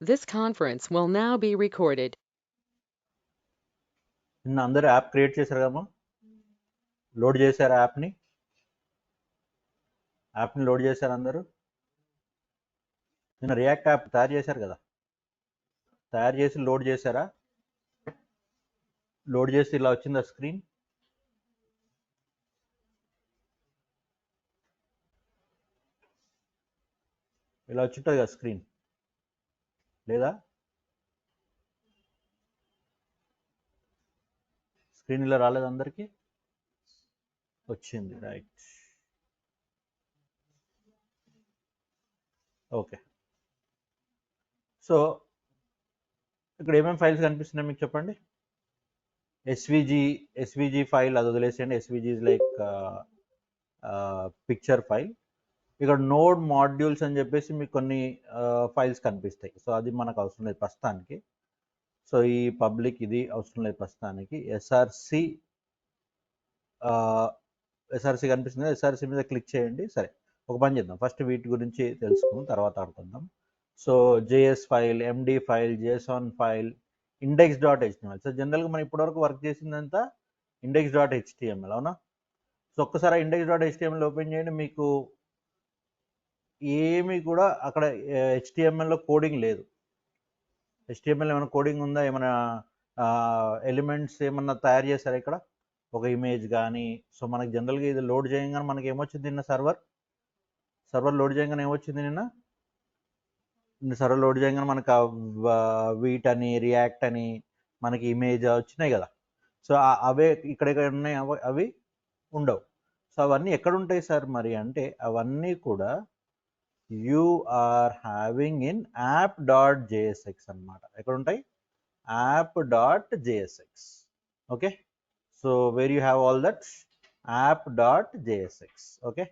This conference will now be recorded. నిన్న అందరూ app create చేశారు కదమ్మా, లోడ్ చేశారు యాప్ని లోడ్ చేశారు అందరూ. నిన్న రియాక్ట్ యాప్ తయారు చేశారు కదా, తయారు చేసి లోడ్ చేశారా? లోడ్ చేసి ఇలా వచ్చిందా స్క్రీన్? ఇలా వచ్చింటుంది కదా స్క్రీన్, లేదా? స్క్రీన్ ఇలా రాలేదు అందరికీ? వచ్చింది, రైట్. ఓకే, సో ఇక్కడ ఏమేమి ఫైల్స్ కనిపిస్తున్నాయి మీకు చెప్పండి. ఎస్విజి ఫైల్ అది వదిలేసేయండి. SVG is like picture file. ఇక్కడ నోడ్ మాడ్యూల్స్ అని చెప్పేసి మీకు కొన్ని ఫైల్స్ కనిపిస్తాయి. సో అది మనకు అవసరం లేదు ప్రస్తుతానికి. సో ఈ పబ్లిక్ ఇది అవసరం లేదు ప్రస్తుతానికి. ఎస్ఆర్సి కనిపిస్తుంది, ఎస్ఆర్సి మీద క్లిక్ చేయండి. సరే, ఒక పని చేద్దాం, ఫస్ట్ వీటి గురించి తెలుసుకుందాం, తర్వాత ఆడుకుందాం. So JS file, MD file, JSON file, index.html. So జనరల్గా మనం ఇప్పటివరకు వర్క్ చేసిందంతా index.html, అవునా? సో ఒక్కసారి index.html ఓపెన్ చేయండి. మీకు ఏమీ కూడా అక్కడ HTMLలో కోడింగ్ లేదు. HTML ఏమైనా కోడింగ్ ఉందా? ఏమైనా ఎలిమెంట్స్ ఏమన్నా తయారు చేశారా ఇక్కడ? ఒక ఇమేజ్ కానీ. సో మనకి జనరల్గా ఇది లోడ్ చేయగానే మనకి ఏమొచ్చింది నిన్న? సర్వర్ లోడ్ చేయగానే ఏమొచ్చింది నిన్న? సర్వర్ లోడ్ చేయగానే మనకు వీట్ అని, రియాక్ట్ అని, మనకి ఇమేజ్ వచ్చినాయి కదా. సో అవే ఇక్కడ ఉన్నాయి, అవి ఉండవు. సో అవన్నీ ఎక్కడ ఉంటాయి సార్ మరి అంటే, అవన్నీ కూడా you are having in app.jsx అన్నమాట. ఎక్కడ ఉంటాయి? app.jsx. Okay, so where you have all that app.jsx. Okay,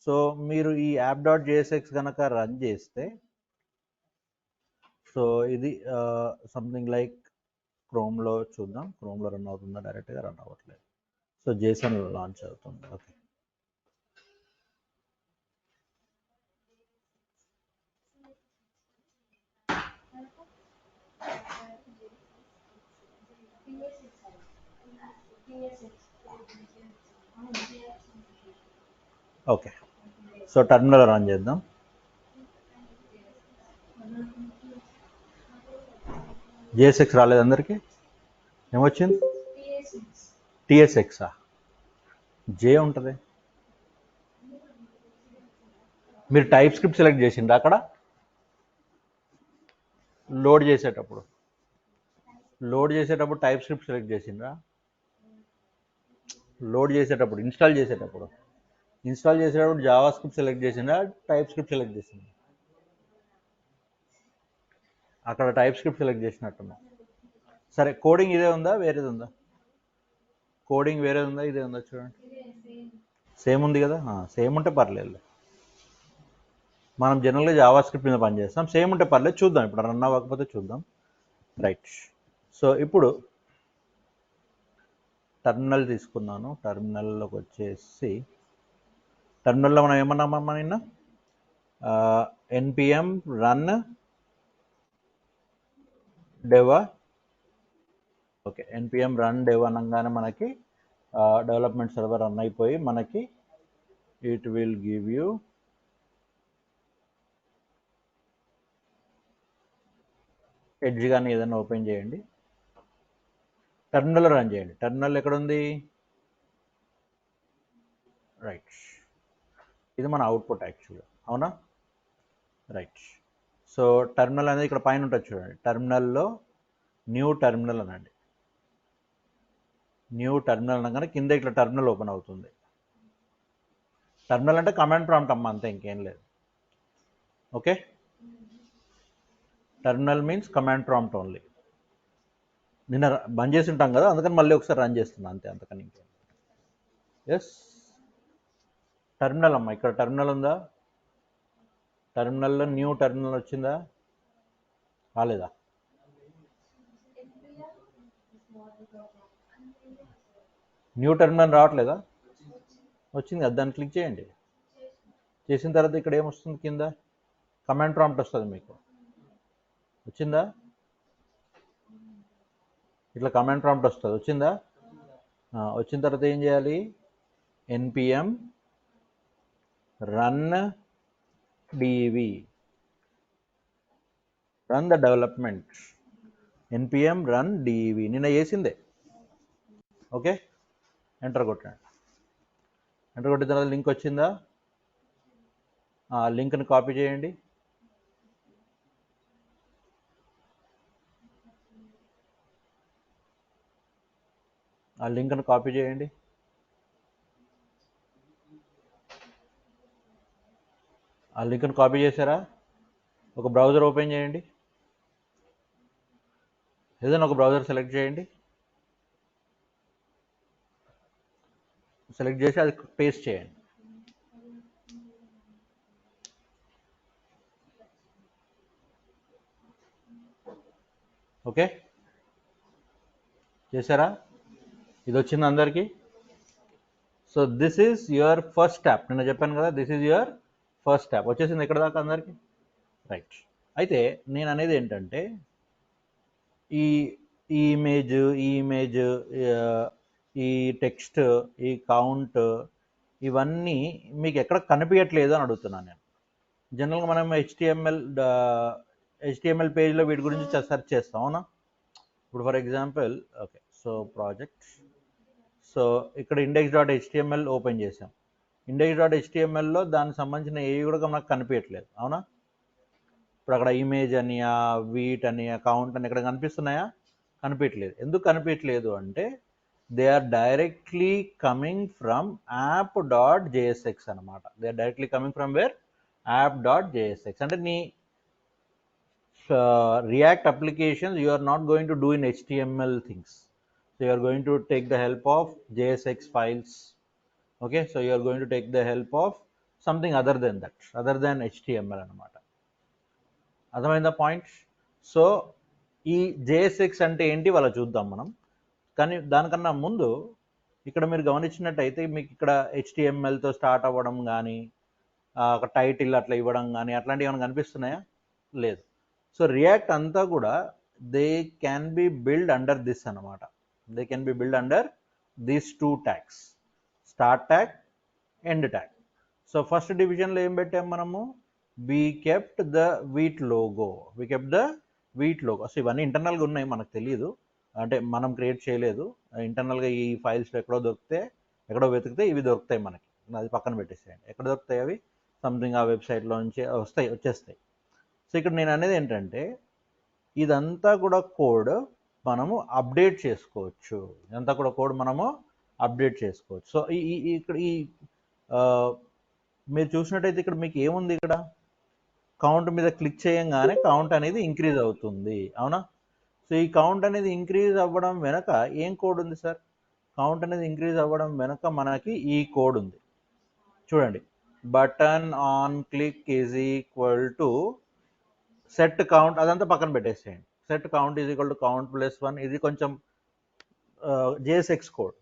so మీరు ఈ app.jsx కనుక రన్ చేస్తే, సో ఇది సంథింగ్ లైక్ క్రోమ్లో చూద్దాం. క్రోమ్లో రన్ అవుతుందా? డైరెక్ట్గా రన్ అవ్వట్లేదు. సో జేసన్ లాంచ్ అవుతుంది. Okay, okay, so terminal run చేద్దాం. జేఎస్ఎక్స్ రాలేదు అందరికీ? ఏమొచ్చింది? టిఎస్ఎక్సా? జే ఉంటుంది. మీరు టైప్ స్క్రిప్ట్ సెలెక్ట్ చేసిండ్రా అక్కడ లోడ్ చేసేటప్పుడు టైప్ స్క్రిప్ట్ సెలెక్ట్ చేసిండ్రా? లోడ్ చేసేటప్పుడు, ఇన్స్టాల్ చేసేటప్పుడు జావా స్క్రిప్ట్ సెలెక్ట్ చేసిండ్రా, టైప్ స్క్రిప్ట్ సెలెక్ట్ చేసిండ్రా? అక్కడ టైప్ స్క్రిప్ట్ సెలెక్ట్ చేసినట్టున్నా. సరే, కోడింగ్ ఇదే ఉందా, వేరేది ఉందా? కోడింగ్ వేరేది ఉందా, ఇదే ఉందా? చూడండి, సేమ్ ఉంది కదా. సేమ్ ఉంటే పర్లేదు. మనం జనరల్గా జావా స్క్రిప్ట్ మీద పనిచేస్తాం. సేమ్ ఉంటే పర్లేదు, చూద్దాం. ఇప్పుడు రన్ అవ్వకపోతే చూద్దాం. రైట్, సో ఇప్పుడు టర్మినల్ తీసుకున్నాను. టర్మినల్లోకి వచ్చేసి, టర్మినల్లో మనం ఏమన్నామమ్మా నిన్న? npm run dev. Okay, npm run dev అనగానే మనకి డెవలప్మెంట్ సర్వర్ రన్ అయిపోయి మనకి it will give you edge కానీ ఏదైనా ఓపెన్ చేయండి, టర్మినల్ రన్ చేయండి. టర్మినల్ ఎక్కడ ఉంది? రైట్, ఇది మన అవుట్పుట్ యాక్చువల్గా, అవునా? రైట్, సో టర్మినల్ అనేది ఇక్కడ పైన ఉంటుంది చూడండి. టర్మినల్లో న్యూ టర్మినల్ అనండి. న్యూ టర్మినల్ అనగానే కింద ఇట్లా టర్మినల్ ఓపెన్ అవుతుంది. టర్మినల్ అంటే కమాండ్ ప్రాంప్ట్ అమ్మ, అంతే, ఇంకేం లేదు. Okay, terminal means command prompt only. నిన్న బంద్ చేసి ఉంటాం కదా, అందుకని మళ్ళీ ఒకసారి రన్ చేస్తున్నాను అంతే, అంతకని ఇంకేం. ఎస్, టర్మినల్ అమ్మ, ఇక్కడ టర్మినల్ ఉందా? టర్మినల్లో న్యూ టర్మినల్ వచ్చిందా? రాలేదా? న్యూ టర్మినల్ రావట్లేదా? వచ్చింది కదా, దాన్ని క్లిక్ చేయండి. చేసిన తర్వాత ఇక్కడ ఏమొస్తుంది? కింద కమాండ్ ప్రాంప్ట్ వస్తుంది మీకు. వచ్చిందా? ఇట్లా కమాండ్ ప్రాంప్ట్ వస్తుంది, వచ్చిందా? వచ్చిన తర్వాత ఏం చేయాలి? npm run dv, run the development. npm run dv నిన్న చేసిందే. ఓకే, ఎంటర్ కొట్టండి. ఎంటర్ కొట్టిన తర్వాత లింక్ వచ్చిందా? లింక్ని కాపీ చేయండి. ఆ లింక్ని కాపీ చేయండి. ఆ లింక్ని కాపీ చేశారా? ఒక బ్రౌజర్ ఓపెన్ చేయండి, ఏదైనా ఒక బ్రౌజర్ సెలెక్ట్ చేయండి. సెలెక్ట్ చేసి అది పేస్ట్ చేయండి. ఓకే, చేశారా? ఇది వచ్చింది అందరికీ. So this is your first step. నిన్న చెప్పాను కదా, this is your first step. వచ్చేసింది ఎక్కడ దాకా అందరికీ? రైట్. అయితే నేను అనేది ఏంటంటే, ఈ ఇమేజ్ ఈ టెక్స్ట్, ఈ కౌంట్, ఇవన్నీ మీకు ఎక్కడ కనిపించట్లేదు అని అడుగుతున్నాను నేను. జనరల్గా మనం హెచ్టిఎంఎల్ పేజ్లో వీటి గురించి సెర్చ్ చేస్తాం, అవునా? ఇప్పుడు for example, okay, so project, so ఇక్కడ index.html ఓపెన్ చేసాం. index.htmlలో దానికి సంబంధించిన ఏవి కూడా మనకు కనిపించట్లేదు, అవునా? ఇప్పుడు అక్కడ ఇమేజ్ అని, వీట్ అని, కౌంట్ అని ఇక్కడ కనిపిస్తున్నాయా? కనిపించట్లేదు. ఎందుకు కనిపించట్లేదు అంటే, they are directly coming from app.jsx అనమాట. They are directly coming from where? app.jsx. అంటే నీ React applications you are not going to do in HTML things. So you are going to take the help of JSX files. Okay, so you are going to take the help of something other than that, other than HTML అనమాట. అర్థమైందా point? So ఈ JSX అంటే ఏంటి వాళ్ళ చూద్దాం మనం. కానీ దానికన్నా ముందు ఇక్కడ మీరు గమనించినట్టయితే మీకు ఇక్కడ HTMLతో స్టార్ట్ అవ్వడం కానీ, ఒక టైటిల్ అట్లా ఇవ్వడం కానీ అట్లాంటివి ఏమైనా కనిపిస్తున్నాయా? లేదు. సో రియాక్ట్ అంతా కూడా they can be build under this అనమాట. They can be build under these 2 tags, start tag, end tag. So first డివిజన్లో ఏం పెట్టాం మనము? we kept the wheat logo. So ఇవన్నీ ఇంటర్నల్గా ఉన్నాయి, మనకు తెలియదు, అంటే మనం క్రియేట్ చేయలేదు. ఇంటర్నల్గా ఈ ఫైల్స్లో ఎక్కడో వెతికితే ఇవి దొరుకుతాయి మనకి. అది పక్కన పెట్టేసేయండి. ఎక్కడ దొరుకుతాయి అవి? సంథింగ్ ఆ వెబ్సైట్లో నుంచి వచ్చేస్తాయి. సో ఇక్కడ నేను అనేది ఏంటంటే, ఇదంతా కూడా కోడ్ మనము అప్డేట్ చేసుకోవచ్చు. సో ఇక్కడ మీరు చూసినట్టయితే ఇక్కడ మీకు ఏముంది? ఇక్కడ కౌంట్ మీద క్లిక్ చేయంగానే కౌంట్ అనేది ఇంక్రీజ్ అవుతుంది, అవునా? సో ఈ కౌంట్ అనేది ఇంక్రీజ్ అవ్వడం వెనక ఏం కోడ్ ఉంది సార్? కౌంట్ అనేది ఇంక్రీజ్ అవ్వడం వెనక మనకి ఈ కోడ్ ఉంది, చూడండి. Button on click is equal to set count. అదంతా పక్కన పెట్టేసేయండి. Set count is equal to count +1. ఇది కొంచెం JSX కోడ్.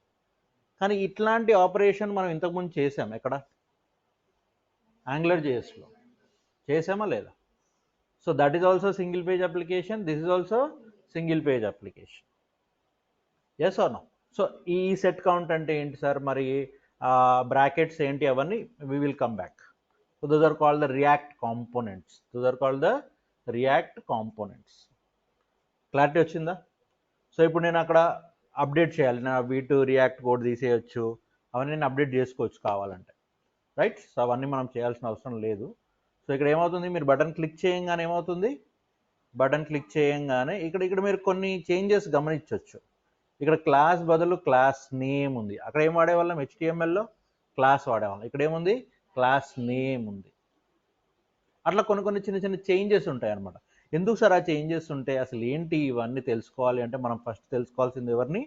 కానీ ఇట్లాంటి ఆపరేషన్ మనం ఇంతకుముందు చేసాం. ఎక్కడ? AngularJSలో చేసామా లేదా? So that is also single page application. This is also single page application. Yes are no? So ఈ సెట్ కౌంట్ అంటే ఏంటి సార్? మరి బ్రాకెట్స్ ఏంటి? అవన్నీ we will come back. So those are called the React components. Clarity వచ్చిందా? సో ఇప్పుడు నేను అక్కడ అప్డేట్ చేయాలి, నా V2 రియాక్ట్ కోడ్ తీసేయచ్చు, అవన్నీ నేను అప్డేట్ చేసుకోవచ్చు కావాలంటే, రైట్? సో అవన్నీ మనం చేయాల్సిన అవసరం లేదు. సో ఇక్కడ ఏమవుతుంది? మీరు బటన్ క్లిక్ చేయంగానే ఏమవుతుంది? ఇక్కడ మీరు కొన్ని చేంజెస్ గమనించవచ్చు. ఇక్కడ క్లాస్ బదులు క్లాస్ నేమ్ ఉంది. అక్కడ ఏం వాడేవాళ్ళం? HTMLలో క్లాస్ వాడేవాళ్ళం. ఇక్కడ ఏముంది? క్లాస్ నేమ్ ఉంది. అట్లా కొన్ని చిన్న చేంజెస్ ఉంటాయి అనమాట. ఎందుకు సార్ ఆ చేంజెస్ ఉంటాయి? అసలు ఏంటి ఇవన్నీ తెలుసుకోవాలి అంటే మనం ఫస్ట్ తెలుసుకోవాల్సింది ఎవరిని?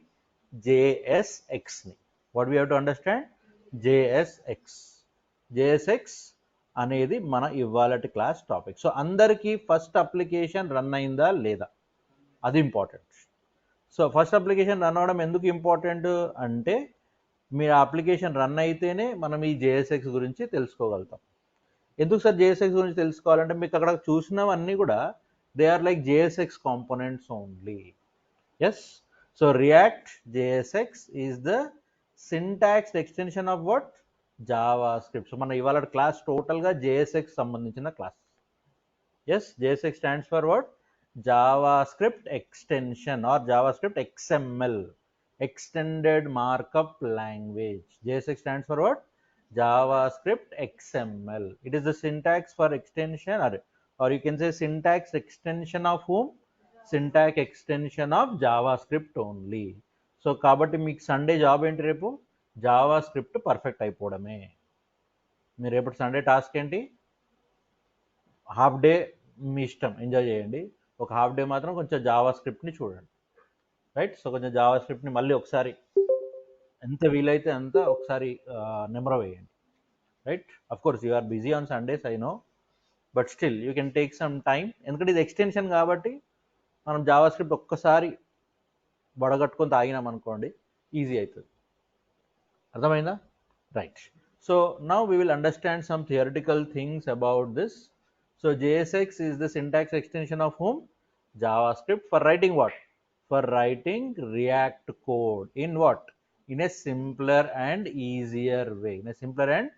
JSXని. What we have to understand? JSX అనేది మన ఇవాళటి క్లాస్ టాపిక్. సో అందరికీ ఫస్ట్ అప్లికేషన్ రన్ అయిందా లేదా? అది important. So first application run అవ్వడం ఎందుకు ఇంపార్టెంట్ అంటే, మీరు ఆ అప్లికేషన్ రన్ అయితేనే మనం ఈ JSX గురించి తెలుసుకోగలుగుతాం. ఎందుకు సార్ JSX గురించి తెలుసుకోవాలంటే, మీకు అక్కడ చూసినవన్నీ కూడా They are like JSX components only. Yes. So React JSX is the syntax extension of what? JavaScript. So మన ఇవాళ క్లాస్ టోటల్గా JSX సంబంధించిన class. Yes, JSX stands for what? JavaScript extension or JavaScript XML, extended markup language. JSX stands for what? JavaScript XML. It is the syntax for extension, or you can say syntax extension of whom? Syntax extension of JavaScript only. So కాబట్టి మీకు Sunday job ఏంటి? రేపు JavaScript perfect అయిపోవడమే. మీరు రేపు Sunday task ఏంటి? Half day మీ ఇష్టం, enjoy చేయండి. ఒక హాఫ్ డే మాత్రం కొంచెం జావాస్క్రిప్ట్ని చూడండి, రైట్? సో కొంచెం జావాస్క్రిప్ట్ని మళ్ళీ ఒకసారి ఎంత వీలైతే అంత ఒకసారి నెంబర్ వేయండి, right? Of course you are busy on Sundays, I know, but still you can take some time. ఎందుకంటే ఇది ఎక్స్టెన్షన్ కాబట్టి మనం జావాస్క్రిప్ట్ ఒక్కసారి బడగట్టుకొని తాగినాం అనుకోండి, ఈజీ అవుతుంది. అర్థమైందా? Right. So now we will understand some theoretical things about this. So JSX is the syntax extension of whom? JavaScript. For writing what? For writing React code. In what? In a simpler and easier way. In a simpler and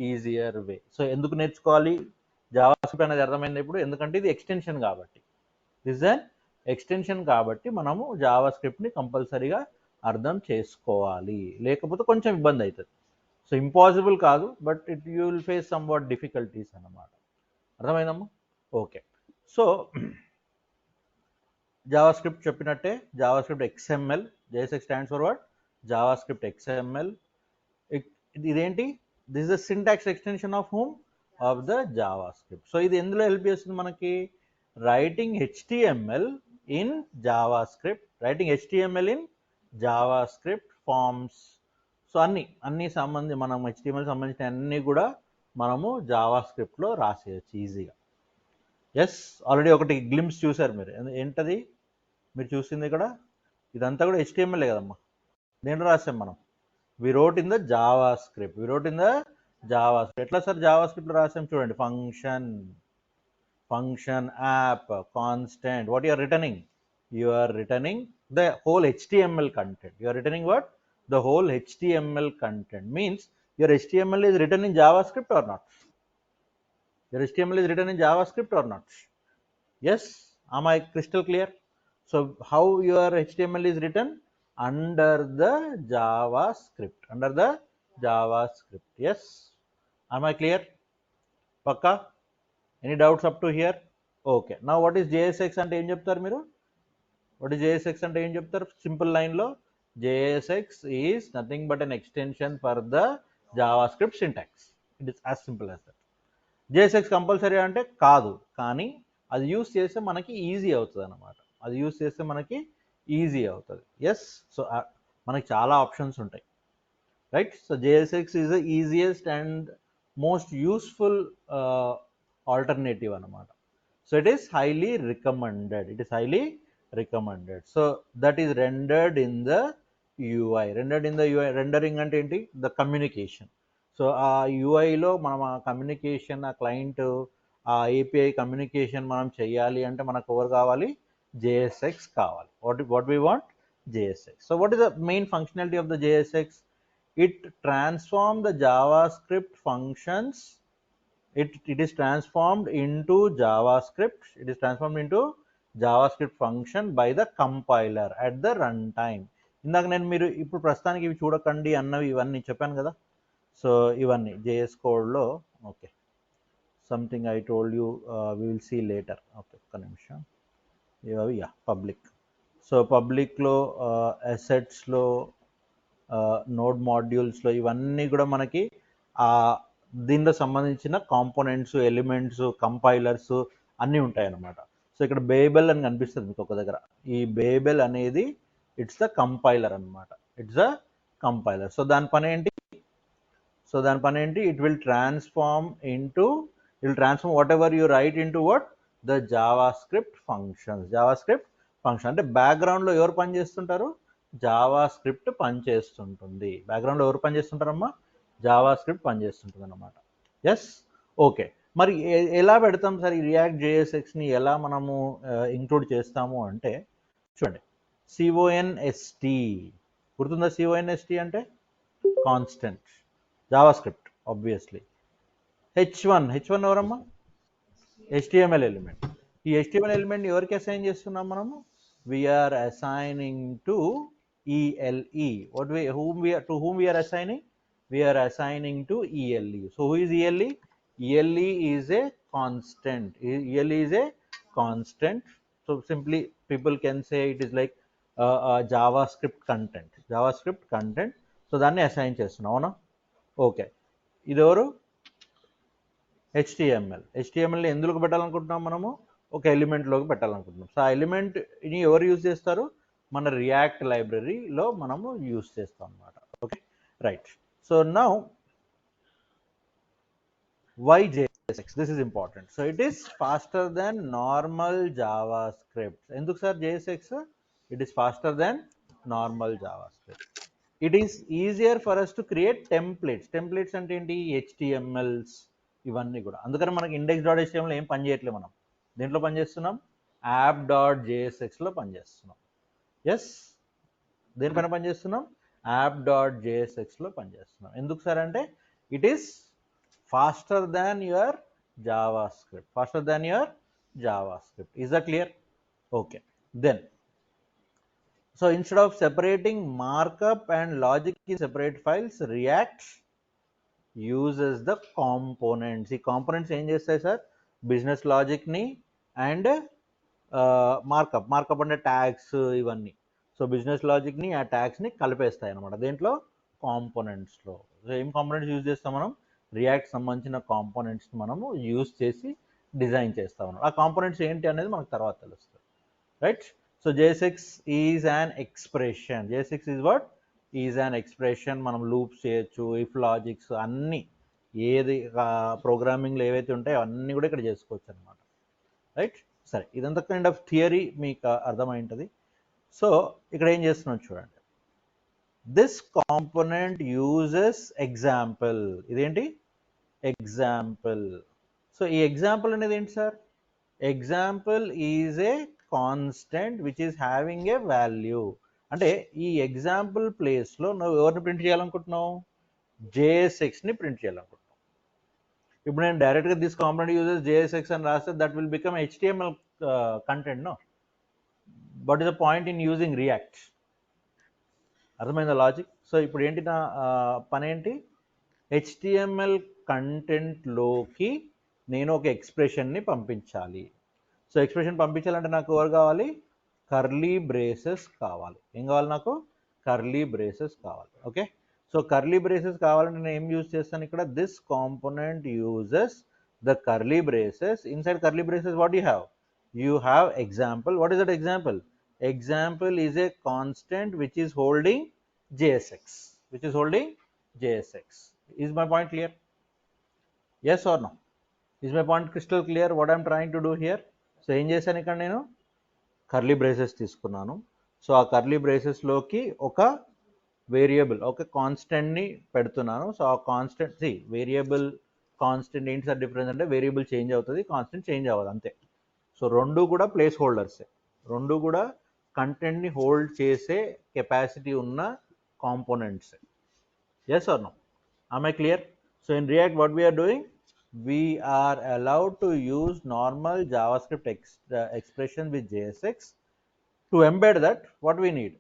easier way. So ఎందుకు నేర్చుకోవాలి JavaScript అనేది? అర్థమైంది ఇప్పుడు. ఎందుకంటే ఇది extension కాబట్టి, this an extension కాబట్టి మనము జావాస్క్రిప్ట్ని కంపల్సరీగా అర్థం చేసుకోవాలి, లేకపోతే కొంచెం ఇబ్బంది అవుతుంది. సో ఇంపాసిబుల్ కాదు, but you will face somewhat difficulties అన్నమాట. అర్థమైందమ్మా? ఓకే. సో జావాస్క్రిప్ట్ చెప్పినట్టే JavaScript XML, JSX stands for what? JavaScript XML. ఇదేంటి? This is the syntax extension of home? Of the JavaScript. So ఇది ఎందులో help చేస్తుంది మనకి? Writing HTML in JavaScript, writing HTML in JavaScript forms. So అన్ని మనం HTML సంబంధించిన అన్నీ కూడా మనము జావాస్క్రిప్ట్లో రాసేయచ్చు ఈజీగా. ఎస్, ఆల్రెడీ ఒకటి గ్లిమ్స్ చూసారు మీరు. ఏంటది మీరు చూసింది ఇక్కడ? ఇదంతా కూడా HTML కదమ్మా. దేంట్లో రాసాం మనం? We wrote in the JavaScript. ఎట్లా సార్ జావాస్క్రిప్ట్లో రాసాం? చూడండి, function, app, constant. What you are returning? You are returning the whole HTML content. You are returning what? The whole HTML content. Means your HTML is written in JavaScript or not? Your HTML is written in JavaScript or not? Yes, am I crystal clear? So how your HTML is written? Under the JavaScript. Yes, am I clear? Pakka? Any doubts up to here? Okay. Now what is JSX అంటే ఏం చెప్తారు మీరు? What is JSX అంటే ఏం చెప్తారు? Simple లైన్లో, JSX is nothing but an extension for the JavaScript syntax. It is as simple as that. JSX compulsory అంటే కాదు, కానీ అది యూస్ చేస్తే మనకి ఈజీ అవుతుంది అన్నమాట. ఎస్, సో మనకి చాలా ఆప్షన్స్ ఉంటాయి, right? So JSX is the easiest and most useful alternative అన్నమాట. So it is highly recommended. So that is rendered in the UI. Rendering అంటే ఏంటి? The communication. సో ఆ యూఐలో మనం ఆ కమ్యూనికేషన్, ఆ క్లయింట్, ఆ API కమ్యూనికేషన్ మనం చేయాలి అంటే మనకు ఎవరు కావాలి? JSX కావాలి. What we want? JSX. So what is the main functionality of the JSX? It transform the JavaScript functions. It is transformed into JavaScript function by the compiler at the runtime. ఇందాక నేను మీరు ఇప్పుడు ప్రస్తుతానికి ఇవి చూడకండి అన్నవి ఇవన్నీ చెప్పాను కదా. సో ఇవన్నీ JS కోడ్లో, okay, something I told you, we will see later. Okay, ఒక్క నిమిషం. ఇవి పబ్లిక్. సో పబ్లిక్లో, అసెట్స్లో, నోడ్ మాడ్యూల్స్లో ఇవన్నీ కూడా మనకి దీనిలో సంబంధించిన కాంపోనెంట్స్, ఎలిమెంట్స్, కంపైలర్స్ అన్నీ ఉంటాయన్నమాట. సో ఇక్కడ బేబెల్ అని కనిపిస్తుంది మీకు ఒక దగ్గర. ఈ బేబెల్ అనేది ఇట్స్ ద కంపైలర్ అన్నమాట. సో దాని పని ఏంటి? It will transform whatever you write into what? The JavaScript function అంటే బ్యాక్గ్రౌండ్లో ఎవరు పని చేస్తుంటారు? జావాస్క్రిప్ట్ పనిచేస్తుంటుంది. బ్యాక్గ్రౌండ్లో ఎవరు పనిచేస్తుంటారమ్మా? జావాస్క్రిప్ట్ పనిచేస్తుంటుంది అన్నమాట. Yes, okay. మరి ఎలా పెడతాం సార్ ఈ రియాక్ట్ జేఎస్ఎక్స్ని ఎలా మనము ఇంక్లూడ్ చేస్తాము అంటే చూడండి, CONST గుర్తుందా? CONST అంటే constant, Java script obviously. H1 ఎవరమ్మా? HTML element. ఈ HTML ఎలిమెంట్ ఎవరికి అసైన్ చేస్తున్నాం మనము? We are assigning to ELE. To whom we are assigning? We are assigning to ELE. So who is ELE? ELE is a constant. ELE is a constant. So simply people can say it is like JavaScript content. JavaScript content. So దాన్ని assign చేస్తున్నాం, అవునా? Okay, ఇది ఎవరు? HTML ఎందులోకి పెట్టాలనుకుంటున్నాం మనము? ఒక ఎలిమెంట్లోకి పెట్టాలనుకుంటున్నాం. So ఆ ఎలిమెంట్ని ఎవరు use చేస్తారు? మన రియాక్ట్ లైబ్రరీలో మనము యూజ్ చేస్తాం అన్నమాట. Okay, right. So now why JSX? This is important. So it is faster than normal JavaScript. ఎందుకు sir JSX? It is faster than normal JavaScript. It is easier for us to create templates. Templates అంటే ఏంటి? HTMLs ఇవన్నీ కూడా. అందుకని మనకి index.html ఏం పని చేయట్లేదు, మనం దేంట్లో పని చేస్తున్నాం? app.jsxలో పని చేస్తున్నాం. ఎస్, దేనిపైన పని చేస్తున్నాం? app.jsxలో పని చేస్తున్నాం. ఎందుకు సార్ అంటే it is faster than your JavaScript. Faster than your JavaScript. Is that clear? Okay. Then, so instead of separating markup and logic in separate files, React uses the components. ఈ components ఏం చేస్తాయి sir? Business లాజిక్ని and markup అంటే tags ఇవన్నీ. So business లాజిక్ని ఆ ట్యాగ్స్ని కలిపేస్తాయి అనమాట దేంట్లో? కాంపోనెంట్స్లో. So ఏం components use చేస్తాం మనం? రియాక్ట్ సంబంధించిన కాంపోనెంట్స్ మనము యూజ్ చేసి డిజైన్ చేస్తాం. ఆ కాంపోనెంట్స్ ఏంటి అనేది మనకు తర్వాత తెలుస్తుంది, right? So JSX is an expression. JSX is what? Is an expression. మనం లూప్స్ చేయొచ్చు, ఇఫ్ లాజిక్స్ అన్నీ, ఏది ప్రోగ్రామింగ్లో ఏవైతే ఉంటాయో అన్నీ కూడా ఇక్కడ చేసుకోవచ్చు అనమాట, రైట్? సరే, ఇదంతా కైండ్ ఆఫ్ థియరీ మీకు అర్థమై ఉంటుంది. సో ఇక్కడ ఏం చేస్తున్నాం చూడండి, దిస్ కాంపోనెంట్ యూజెస్ ఎగ్జాంపుల్. ఇదేంటి? ఎగ్జాంపుల్. సో ఈ ఎగ్జాంపుల్ అనేది ఏంటి sir? Example is a constant which is having a value. అంటే ఈ ఎగ్జాంపుల్ ప్లేస్లో నువ్వు ఎవరిని ప్రింట్ చేయాలనుకుంటున్నావు? JSXని ప్రింట్ చేయాలనుకుంటున్నావు. ఇప్పుడు నేను డైరెక్ట్గా దిస్ కాంపోనెంట్ యూజెస్ JSX అని రాస్తే that will become HTML content. No, what is the point in using React? అర్థమైందా లాజిక్? సో ఇప్పుడు ఏంటి నా పని ఏంటి? HTML కంటెంట్లోకి నేను ఒక ఎక్స్ప్రెషన్ని పంపించాలి. సో ఎక్స్ప్రెషన్ పంపించాలంటే నాకు ఎవరు కావాలి? కర్లీ బ్రేసెస్ కావాలి. ఏం కావాలి నాకు? కర్లీ బ్రేసెస్ కావాలి. ఓకే, సో కర్లీ బ్రేసెస్ కావాలంటే నేను ఏం యూజ్ చేస్తాను ఇక్కడ? This component uses the curly braces. Inside curly braces what you have? You have example. What is that example? Example is a constant which is holding JSX. Which is holding JSX. Is my point clear? Yes or no? Is my point crystal clear what I am trying to do here? So ఏం చేశాను ఇక్కడ? నేను curly braces తీసుకున్నాను. So ఆ curly బ్రేసెస్లోకి ఒక variable, ఒక కాన్స్టెంట్ని పెడుతున్నాను. So ఆ కాన్స్టెంట్, వేరియబుల్ కాన్స్టెంట్ ఏంటి సార్ డిఫరెన్స్ అంటే? వేరియబుల్ చేంజ్ అవుతుంది, కాన్స్టెంట్ చేంజ్ అవ్వదు, అంతే. సో రెండు కూడా ప్లేస్ హోల్డర్సే, రెండు కూడా కంటెంట్ని హోల్డ్ చేసే కెపాసిటీ ఉన్న కాంపోనెంట్సే. Yes are no? Am I clear? So in React what we're doing? We are allowed to use normal JavaScript expression with JSX. To embed that, what we need?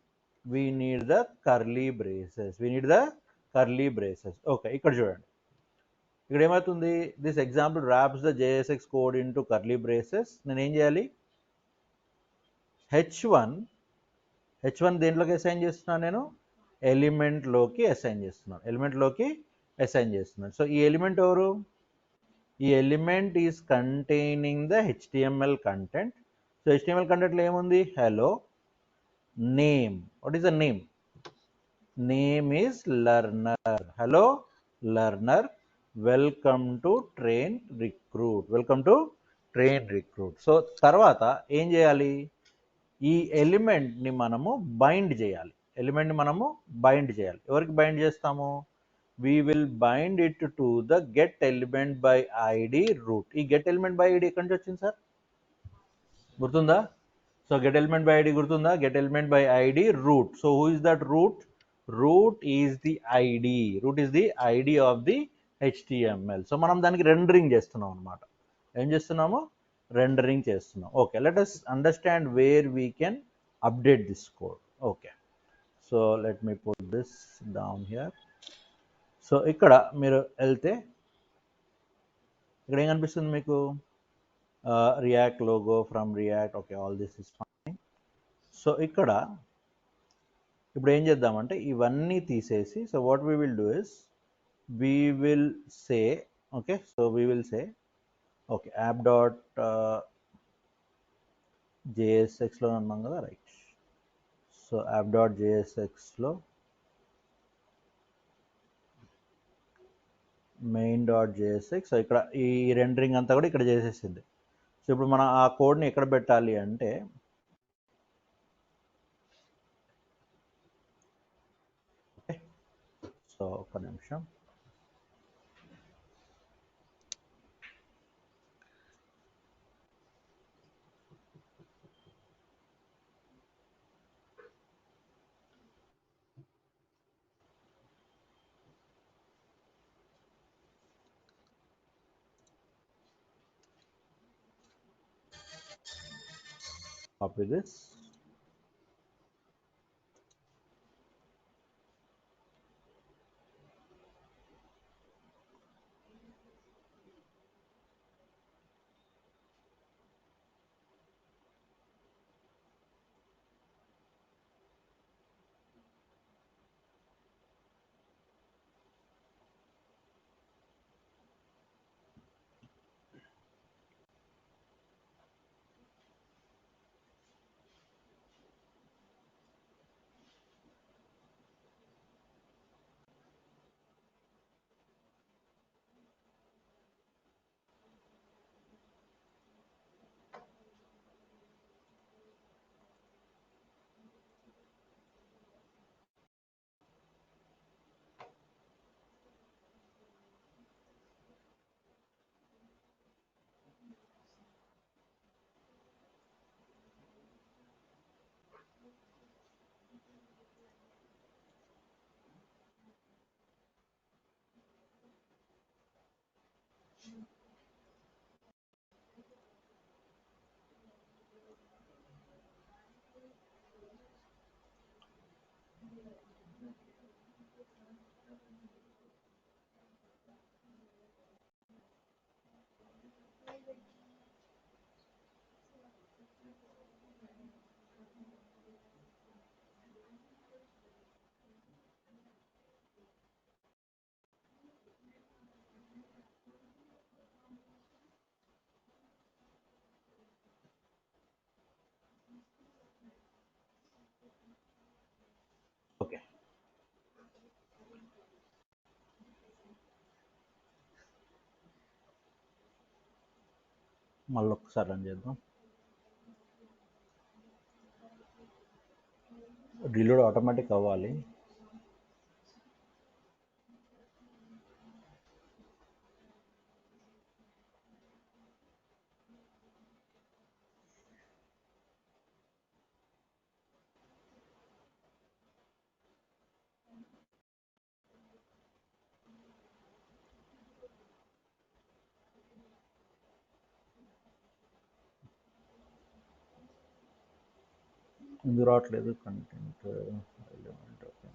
We need the curly braces. We need the curly braces. Okay, ఇక్కడ చూడండి, ఇక్కడ ఏమవుతుంది? This example wraps the JSX code in to curly braces. నేను ఏం చేయాలి? H1 దేంట్లోకి assign చేస్తున్నాను? నేను ఎలిమెంట్లోకి assign చేస్తున్నాను. ఎలిమెంట్లోకి అసైన్ చేస్తున్నాను. సో ఈ ఎలిమెంట్ ఎవరు? ఈ element is containing the HTML content. So HTML కంటెంట్లో ఏముంది? Hello, name. What is the name? Name is learner. Hello learner, welcome to Train recruit. Welcome to Train Recruit. So తర్వాత ఏం చేయాలి? ఈ ఎలిమెంట్ని మనము బైండ్ చేయాలి. ఎలిమెంట్ని మనము బైండ్ చేయాలి. ఎవరికి బైండ్ చేస్తాము? we will bind it to the get element by id root. ఈ get element by id ఎక్కడి నుంచి వచ్చింది సార్, గుర్తుందా? So get element by id గుర్తుందా? get element by id root. So who is that root? Root is the id. Root is the id of the html. So మనం దానికి rendering చేస్తున్నాం అనమాట. ఏం చేస్తున్నాము? రెండరింగ్ చేస్తున్నాం. Okay, let us understand where we can update this code. Okay, so let me put this down here. So ఇక్కడ మీరు వెళ్తే ఇక్కడ ఏం కనిపిస్తుంది మీకు? React logo from react. Okay, all this is fine. So ఇక్కడ ఇప్పుడు ఏం చేద్దామంటే ఇవన్నీ తీసేసి, so what we will do is we will say, okay, so we will say okay app dot జేఎస్ఎక్స్లో ఉన్నాం కదా, రైట్. సో యాప్ డాట్ జేఎస్ఎక్స్లో మెయిన్ డాట్ జేఎస్ఎక్స్. సో ఇక్కడ ఈ రెండరింగ్ అంతా కూడా ఇక్కడ చేసేసింది. సో ఇప్పుడు మనం ఆ కోడ్ని ఎక్కడ పెట్టాలి అంటే ఓకే, సో ఒక నిమిషం. Copy this. ఓకే, మళ్ళీ ఒకసారి రన్ చేద్దాం. రీలోడ్ ఆటోమేటిక్ అవ్వాలి. ఎందుకు రావట్లేదు? Content element. ఓకే,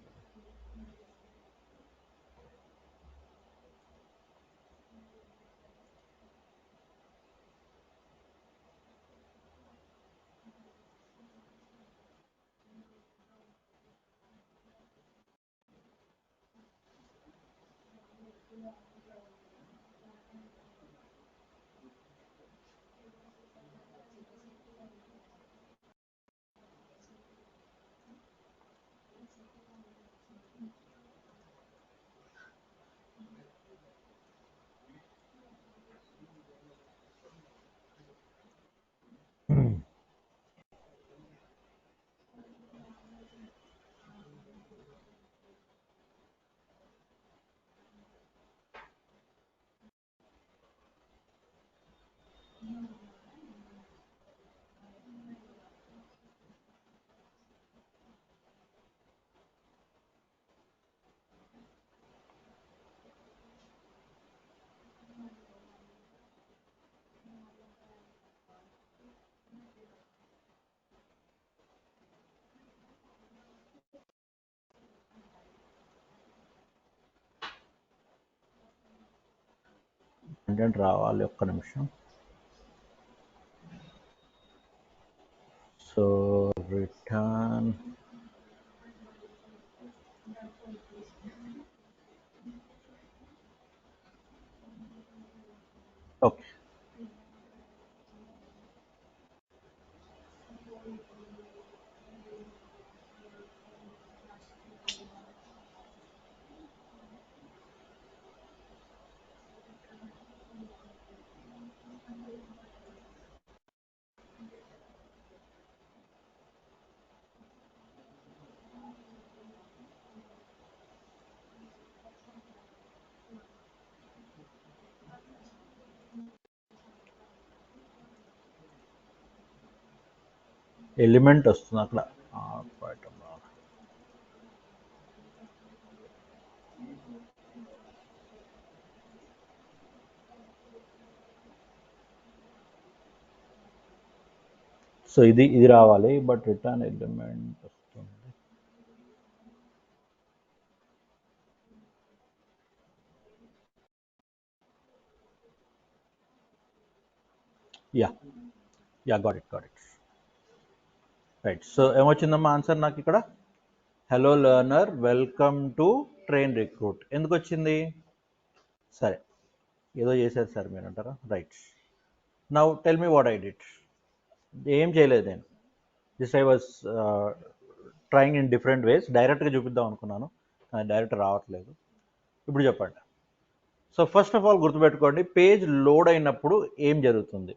కంటెంట్ రావాలి, ఒక్క నిమిషం. So return okay. ఎలిమెంట్ వస్తుంది అక్కడ. సో ఇది రావాలి, బట్ రిటర్న్ ఎలిమెంట్ వస్తుంది. Yeah got it right. So ఏమొచ్చిందమ్మా ఆన్సర్ నాకు ఇక్కడ? Hello learner, welcome to Train Recruit. ఎందుకు వచ్చింది? సరే, ఏదో చేశారు సార్ మీరు అంటారా? Right. Now tell me what I did. ఏం చేయలేదు నేను, just I was trying in different ways. డైరెక్ట్గా చూపిద్దాం అనుకున్నాను, కానీ డైరెక్ట్ రావట్లేదు. ఇప్పుడు చెప్పండి. సో ఫస్ట్ ఆఫ్ ఆల్ గుర్తుపెట్టుకోండి, పేజ్ లోడ్ అయినప్పుడు ఏం జరుగుతుంది.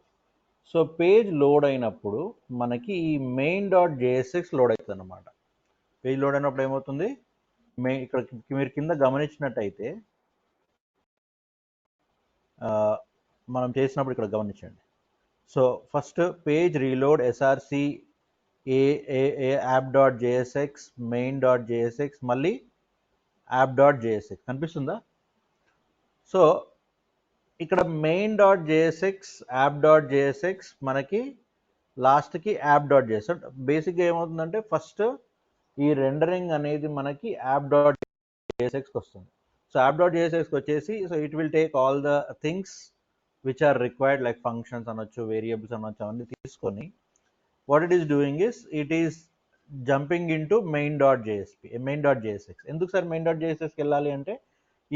సో పేజ్ లోడ్ అయినప్పుడు మనకి ఈ main.jsx లోడ్ అవుతుంది అనమాట. పేజ్ లోడ్ అయినప్పుడు ఏమవుతుంది, ఇక్కడ మీరు కింద గమనించినట్టయితే మనం చేసినప్పుడు ఇక్కడ గమనించండి. So first page reload src app.jsx main.jsx మళ్ళీ app.jsx కనిపిస్తుందా? సో ఇక్కడ main.jsx app.jsx మనకి లాస్ట్కి app.jsx. బేసిక్గా ఏమవుతుందంటే ఫస్ట్ ఈ రెండరింగ్ అనేది మనకి app.jsxకి వస్తుంది. సో app.jsxకి వచ్చేసి, so it will take all the things which are required, like functions అనొచ్చు, వేరియబుల్స్ అనొచ్చు, అవన్నీ తీసుకొని what it is doing is it is jumping into main.jsx. ఎందుకు సార్ main.jsxకి వెళ్ళాలి అంటే,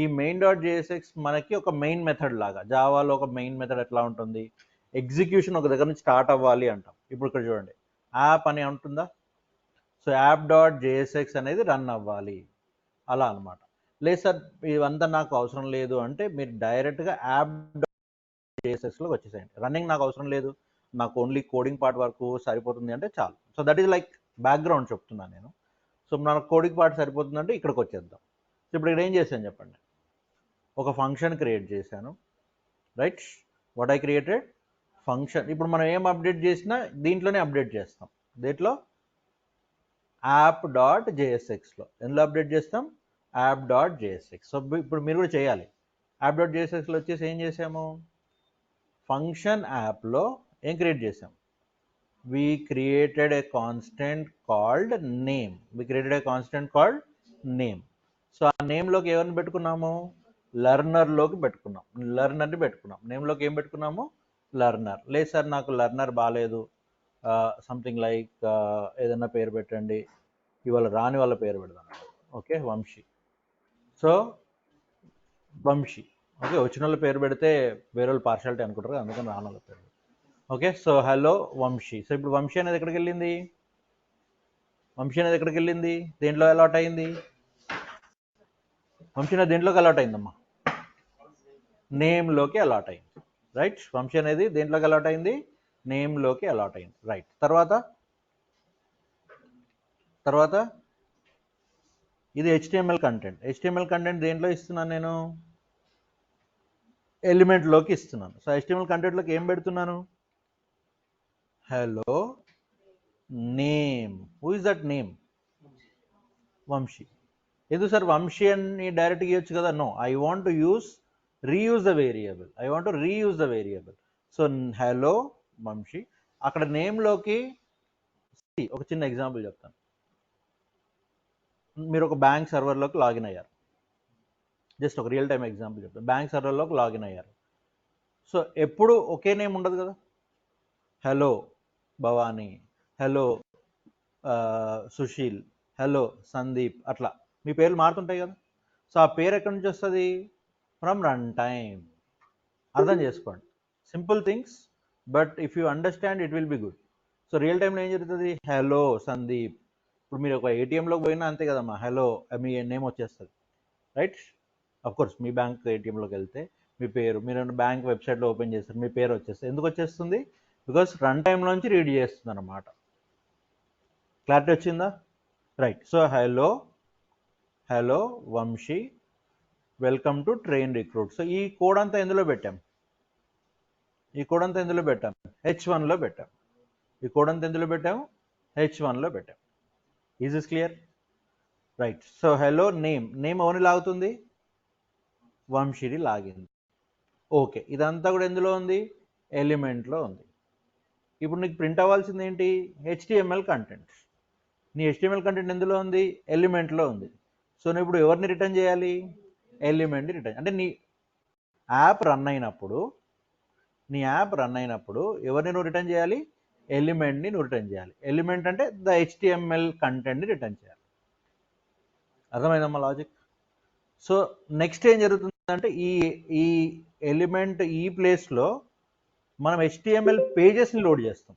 ఈ main.jsx మనకి ఒక మెయిన్ మెథడ్ లాగా. జావాలో ఒక మెయిన్ మెథడ్ ఎట్లా ఉంటుంది, ఎగ్జిక్యూషన్ ఒక దగ్గర నుంచి స్టార్ట్ అవ్వాలి అంటాం. ఇప్పుడు ఇక్కడ చూడండి, యాప్ అని ఉంటుందా? సో app.jsx అనేది రన్ అవ్వాలి, అలా అనమాట. లేదు సార్ ఇవంతా నాకు అవసరం లేదు అంటే, మీరు డైరెక్ట్గా app.jsxలోకి వచ్చేసేయండి. రన్నింగ్ నాకు అవసరం లేదు, నాకు ఓన్లీ కోడింగ్ పార్ట్ వరకు సరిపోతుంది అంటే చాలు. So that is like background చెప్తున్నాను నేను. సో మనకు కోడింగ్ పార్ట్ సరిపోతుందంటే ఇక్కడికి వచ్చేద్దాం. సో ఇప్పుడు ఇక్కడ ఏం చేశాను చెప్పండి, ఒక ఫంక్షన్ క్రియేట్ చేశాను. Right, what I created function. ఇప్పుడు మనం ఏం అప్డేట్ చేసినా దీంట్లోనే అప్డేట్ చేస్తాం. దేంట్లో? app.jsxలో. ఎందులో అప్డేట్ చేస్తాం? app.jsx. సో ఇప్పుడు మీరు కూడా చేయాలి. app.jsxలో వచ్చేసి ఏం చేసాము, ఫంక్షన్ యాప్లో ఏం క్రియేట్ చేసాం, we created a constant called name. So ఆ నేమ్లోకి ఎవరిని పెట్టుకున్నాము, లెర్నర్లోకి పెట్టుకున్నాం. లెర్నర్ని పెట్టుకున్నాం. నేమ్లోకి ఏం పెట్టుకున్నాము, లెర్నర్. లేదు సార్ నాకు లెర్నర్ బాగాలేదు, సంథింగ్ లైక్ ఏదన్నా పేరు పెట్టండి, ఇవాళ రాని వాళ్ళ పేరు పెడదాం. Okay, Vamshi. So Vamshi, okay, వచ్చిన వాళ్ళ పేరు పెడితే వేరే వాళ్ళు పార్షాలిటీ అనుకుంటారు, అందుకని రాని వాళ్ళ పేరు. Okay, so hello Vamshi. So ఇప్పుడు వంశీ అనేది ఎక్కడికి వెళ్ళింది, దేంట్లో అలాట్ అయింది, వంశీ అనేది దేంట్లోకి అలాట్ అయిందమ్మా, నేమ్లోకి అలాట్ అయింది. రైట్, వంశీ అనేది దేంట్లోకి అలాట్ అయింది, నేమ్లోకి అలాట్ అయింది. రైట్, తర్వాత ఇది HTML కంటెంట్ దేంట్లో ఇస్తున్నాను నేను, ఎలిమెంట్లోకి ఇస్తున్నాను. సో HTML కంటెంట్లోకి ఏం పెడుతున్నాను, hello name. Who is that name, Vamshi. ఎందుకు సార్ వంశీ అని డైరెక్ట్గా ఇవ్వచ్చు కదా? No, I want to reuse the variable. So hello Vamshi. అక్కడ నేమ్లోకి ఒక చిన్న ఎగ్జాంపుల్ చెప్తాను. మీరు ఒక బ్యాంక్ సర్వర్లోకి లాగిన్ అయ్యారు. జస్ట్ ఒక రియల్ టైమ్ ఎగ్జాంపుల్ చెప్తాను. బ్యాంక్ సర్వర్లోకి లాగిన్ అయ్యారు. సో ఎప్పుడు ఒకే నేమ్ ఉండదు కదా. Hello Bhavani, hello Sushil, hello Sandeep, అట్లా మీ పేర్లు మారుతుంటాయి కదా. సో ఆ పేరు ఎక్కడి నుంచి వస్తుంది? From run time. అర్థం చేసుకోండి, simple things, but if you understand it will be good. So real టైంలో ఏం జరుగుతుంది? హలో సందీప్. ఇప్పుడు మీరు ఒక ఏటీఎంలోకి పోయినా అంతే కదమ్మా, హలో మీ నేమ్ వచ్చేస్తుంది, రైట్? కోర్స్ మీ బ్యాంక్ ఏటీఎంలోకి వెళ్తే మీ పేరు, మీరు బ్యాంక్ వెబ్సైట్లో ఓపెన్ చేస్తారు, మీ పేరు వచ్చేస్తుంది. ఎందుకు వచ్చేస్తుంది? బికాస్ రన్ టైంలోంచి రీడ్ చేస్తుంది అనమాట. క్లారిటీ వచ్చిందా? Right. So hello Vamshi, welcome to Train Recruit. So ఈ కోడ్ అంతా ఎందులో పెట్టాం? ఈ కోడ్ అంతా ఎందులో పెట్టాం? H1లో పెట్టాం. ఈ కోడ్ అంతా ఎందులో పెట్టాము? H1లో పెట్టాం. Is is clear? Right. So hello name ఎవరిని లాగుతుంది? వంశీని లాగింది. ఓకే, ఇదంతా కూడా ఎందులో ఉంది? ఎలిమెంట్లో ఉంది. ఇప్పుడు నీకు ప్రింట్ అవ్వాల్సింది ఏంటి? HTML content. నీ HTML కంటెంట్ ఎందులో ఉంది? ఎలిమెంట్లో ఉంది. సో నువ్వు ఇప్పుడు ఎవరిని రిటర్న్ చేయాలి? ఎలిమెంట్ని రిటర్న్. అంటే నీ యాప్ రన్ అయినప్పుడు ఎవరిని నువ్వు రిటర్న్ చేయాలి? ఎలిమెంట్ని నువ్వు రిటర్న్ చేయాలి. ఎలిమెంట్ అంటే ద HTML కంటెంట్ని రిటర్న్ చేయాలి. అర్థమైందమ్మా లాజిక్? సో నెక్స్ట్ ఏం జరుగుతుందంటే ఈ ఎలిమెంట్ ఈ ప్లేస్లో మనం HTML పేజెస్ని లోడ్ చేస్తాం.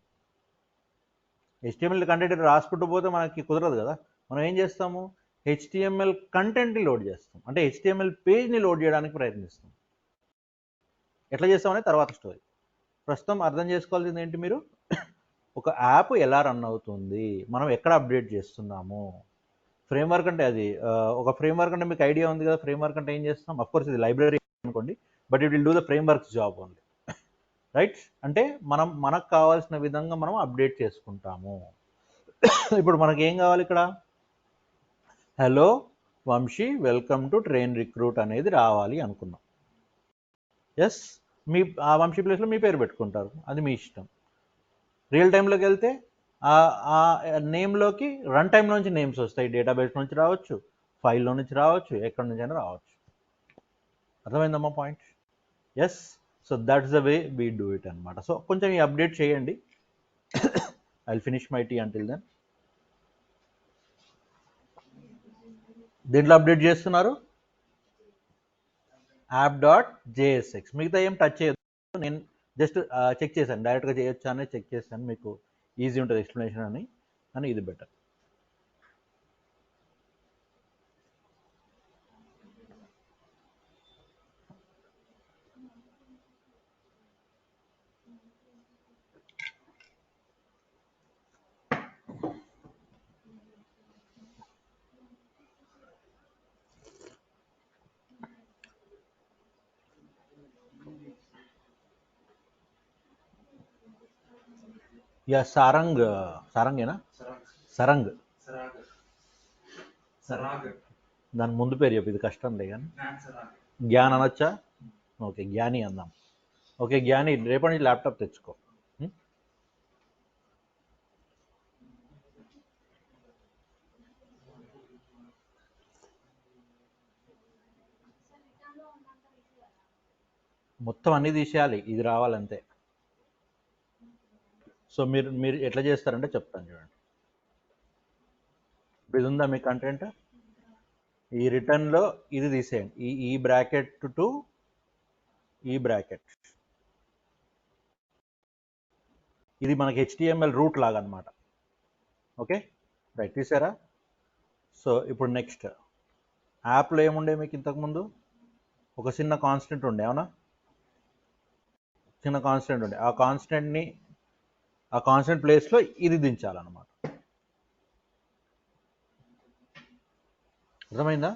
HTML కంటెంట్ రాసుకుంటూ పోతే మనకి కుదరదు కదా. మనం ఏం చేస్తాము? HTML కంటెంట్ని లోడ్ చేస్తాం, అంటే HTML పేజ్ని లోడ్ చేయడానికి ప్రయత్నిస్తాం. ఎట్లా చేస్తామనే తర్వాత స్టోరీ. ప్రస్తుతం అర్థం చేసుకోవాల్సింది ఏంటి? మీరు ఒక యాప్ ఎలా రన్ అవుతుంది, మనం ఎక్కడ అప్డేట్ చేస్తున్నాము. ఫ్రేమ్వర్క్ అంటే అది ఒక ఫ్రేమ్వర్క్ అంటే మీకు ఐడియా ఉంది కదా. ఫ్రేమ్వర్క్ అంటే ఏం చేస్తాం? అఫ్కోర్స్ ఇది లైబ్రరీ అనుకోండి, but it will do the frameworks job only, right? అంటే మనకు కావాల్సిన విధంగా మనం అప్డేట్ చేసుకుంటాము. ఇప్పుడు మనకి ఏం కావాలి ఇక్కడ? Hello Vamshi, welcome to Train Recruit అనేది రావాలి అనుకున్నాం. ఎస్, ఆ వంశీ ప్లేస్లో మీ పేరు పెట్టుకుంటారు, అది మీ ఇష్టం. రియల్ టైంలోకి వెళ్తే ఆ నేమ్లోకి రన్ టైం నుంచి నేమ్స్ వస్తాయి, డేటాబేస్ నుంచి రావచ్చు, ఫైల్లో నుంచి రావచ్చు, ఎక్కడి నుంచి అయినా రావచ్చు. అర్థమైందమ్మా point? Yes. So that's the way we do it అనమాట. సో కొంచెం ఈ అప్డేట్ చేయండి. I will finish my tea until then. దీంట్లో అప్డేట్ చేస్తున్నారు app.jsx. మిగతా ఏం టచ్ చేయదు. నేను జస్ట్ చెక్ చేశాను, డైరెక్ట్గా చేయొచ్చా అని చెక్ చేశాను, మీకు ఈజీ ఉంటుంది ఎక్స్ప్లెనేషన్ అని ఇది బెటర్. యా సారంగేనా? సరంగ్. దాని ముందు పేరు చెప్పు, ఇది కష్టంలే కానీ. జ్ఞాన్ అనొచ్చా? ఓకే, జ్ఞాని అందాం. ఓకే జ్ఞాని, రేపటి నుంచి ల్యాప్టాప్ తెచ్చుకో. మొత్తం అన్నీ తీసేయాలి, ఇది రావాలంతే. సో మీరు ఎట్లా చేస్తారంటే చెప్తాను చూడండి. ఇది ఉందా మీ కంటెంట్? ఈ రిటర్న్లో ఇది తీసేయండి, ఈ బ్రాకెట్ టు ఈ బ్రాకెట్. ఇది మనకి HTML రూట్ లాగా అనమాట. ఓకే రైట్, తీసారా? సో ఇప్పుడు నెక్స్ట్, యాప్లో ఏముండే మీకు ఇంతకుముందు? ఒక చిన్న కాన్స్టెంట్ ఉండే, అవునా? చిన్న కాన్స్టెంట్ ఉండే, ఆ కాన్స్టెంట్ ప్లేస్లో ఇది దించాలన్నమాట. అర్థమైందా?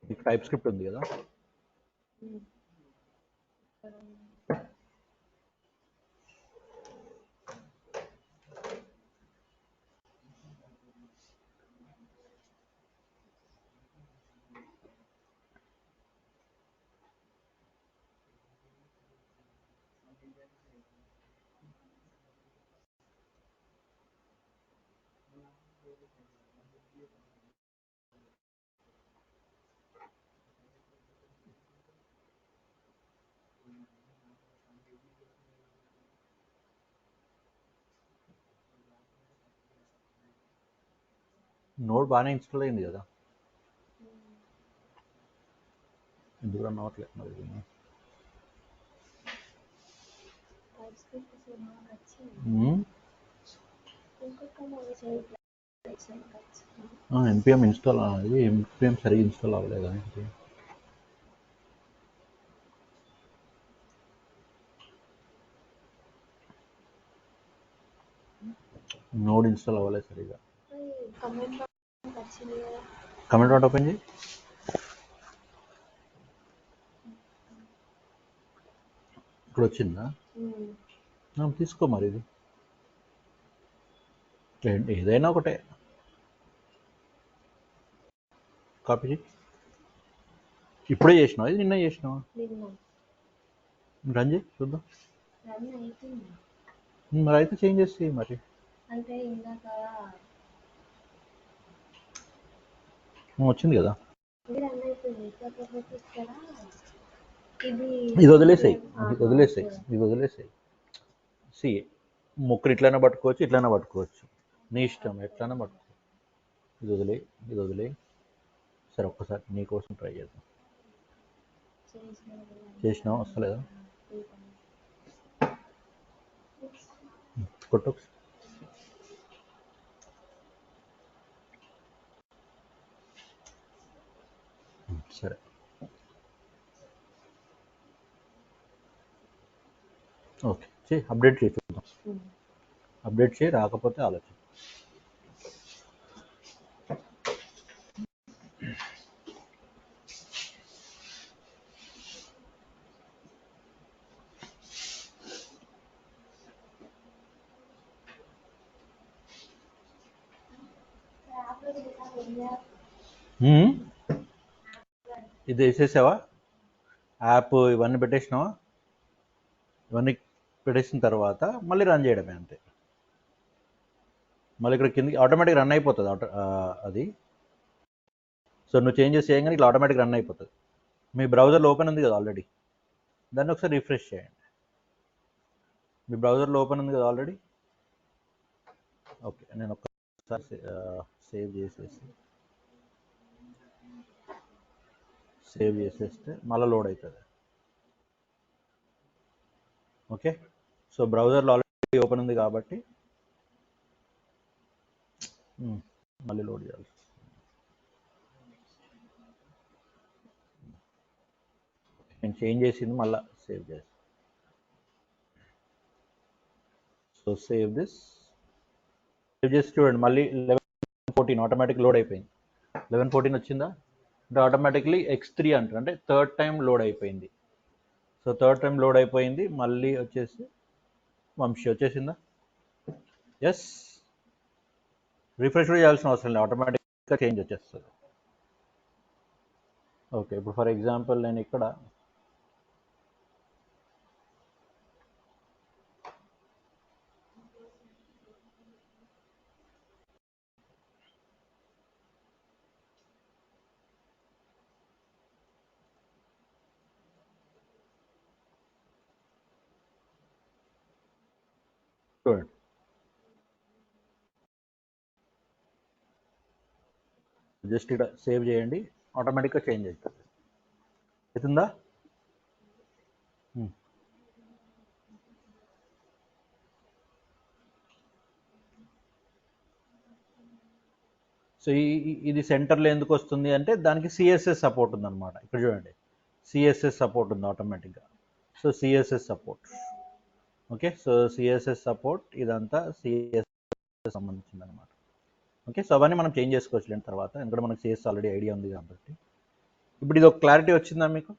మీకు టైప్ స్క్రిప్ట్ ఉంది కదా. నోడ్ బాగానే ఇన్స్టాల్ అయింది కదా, ఎందుకు రన్ అవ్వట్లేదు మరి ఇది? npm ఇన్స్టాల్ అది npm సరిగ్గా ఇన్స్టాల్ అవ్వలేదా ఏంటి? నోడ్ ఇన్స్టాల్ అవ్వలేదు సరిగ్గా. కమెంట్ వాట్ ఓపెన్ చేయి. ఇక్కడ వచ్చిందా? తీసుకో మరి ఇది ఏదైనా ఒకటే కాపీ చేయి. ఇప్పుడే చేసినావా ఇది నిన్న చేసినావా? రన్ చేయి చూద్దాం. మరి అయితే చేంజ్ చేసి మరి వచ్చింది కదా. ఇది వదిలేసాయి, ఇది వదిలేసాయి. సి మొక్కలు ఇట్లైనా పట్టుకోవచ్చు, ఇట్లైనా పట్టుకోవచ్చు, నీ ఇష్టం ఎట్లైనా పట్టుకోవచ్చు. ఇది వదిలే. సరే ఒక్కసారి నీకోసం ట్రై చేద్దాం. చేసినావు వస్తలేదా? కొట్టు. సరే ఓకే చేయి, అప్డేట్ చేయి చూద్దాం. అప్డేట్ చేయి, రాకపోతే ఆలోచన. ఇది వేసేసావా యాప్? ఇవన్నీ పెట్టేసినావా? ఇవన్నీ పెట్టేసిన తర్వాత మళ్ళీ రన్ చేయడమే అంతే. మళ్ళీ ఇక్కడ కిందకి ఆటోమేటిక్ రన్ అయిపోతుంది అది. సో నువ్వు చేంజెస్ చేయగానే ఇట్లా ఆటోమేటిక్ రన్ అయిపోతుంది. మీ బ్రౌజర్లో ఓపెన్ ఉంది కదా ఆల్రెడీ, దాన్ని ఒకసారి రిఫ్రెష్ చేయండి. మీ బ్రౌజర్లో ఓపెన్ ఉంది కదా ఆల్రెడీ. ఓకే, నేను ఒకసారి సేవ్ చేసేస్తే మళ్ళీ లోడ్ అవుతుంది. ఓకే, సో బ్రౌజర్లో ఆల్రెడీ ఓపెన్ ఉంది కాబట్టి మళ్ళీ లోడ్ చేయాలి. నేను చేంజ్ చేసింది మళ్ళీ సేవ్ చేస్తాను. సో సేవ్ చేసి చూడండి, మళ్ళీ 11:14 ఆటోమేటిక్ లోడ్ అయిపోయింది. 11:14 వచ్చిందా అంటే ఆటోమేటిక్లీ X3 అంటారు, అంటే థర్డ్ టైం లోడ్ అయిపోయింది. సో థర్డ్ టైం లోడ్ అయిపోయింది. మళ్ళీ వచ్చేసి వంశీ వచ్చేసిందా? ఎస్, రిఫ్రెష్ కూడా చేయాల్సిన అవసరం లేదు, ఆటోమేటిక్గా చేంజ్ వచ్చేస్తుంది. ఓకే, ఇప్పుడు ఫర్ ఎగ్జాంపుల్ నేను ఇక్కడ చూడండి, జస్ట్ ఇక్కడ సేవ్ చేయండి, ఆటోమేటిక్గా చేంజ్ అవుతుంది. అవుతుందా? సో ఇది సెంటర్లో ఎందుకు వస్తుంది అంటే దానికి సిఎస్ఎస్ సపోర్ట్ ఉందన్నమాట. ఇక్కడ చూడండి, సిఎస్ఎస్ సపోర్ట్ ఉంది ఆటోమేటిక్గా. So CSS support. Okay, so CSS support ఇదంతా సిఎస్ఎస్ సంబంధించింది అనమాట. ఓకే, సో అవన్నీ మనం చేంజ్ చేసుకోవచ్చు తర్వాత, ఎందుకంటే మనకు సిఎస్ ఆల్రెడీ ఐడియా ఉంది కాబట్టి. ఇప్పుడు ఇది ఒక క్లారిటీ వచ్చిందా మీకు?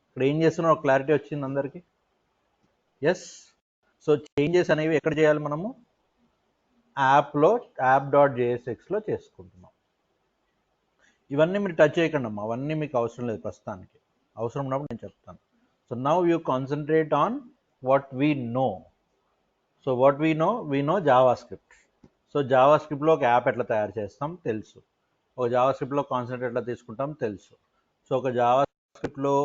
ఇక్కడ ఏం చేస్తున్నా ఒక క్లారిటీ వచ్చింది అందరికీ? ఎస్. సో చేంజెస్ అనేవి ఎక్కడ చేయాలి మనము? యాప్లో app.jsxలో చేసుకుంటున్నాం. ఇవన్నీ మీరు టచ్ చేయకండి అమ్మా, అవన్నీ మీకు అవసరం లేదు ప్రస్తుతానికి. అవసరం ఉన్నప్పుడు నేను చెప్తాను. So now you concentrate on what we know. So what we know JavaScript. So జావా స్క్రిప్ట్లో ఒక యాప్ ఎట్లా తయారు చేస్తాం తెలుసు, ఒక జావా స్క్రిప్ట్లో కాన్సెప్ట్ ఎట్లా తీసుకుంటాం తెలుసు. సో ఒక జావా స్క్రిప్ట్లో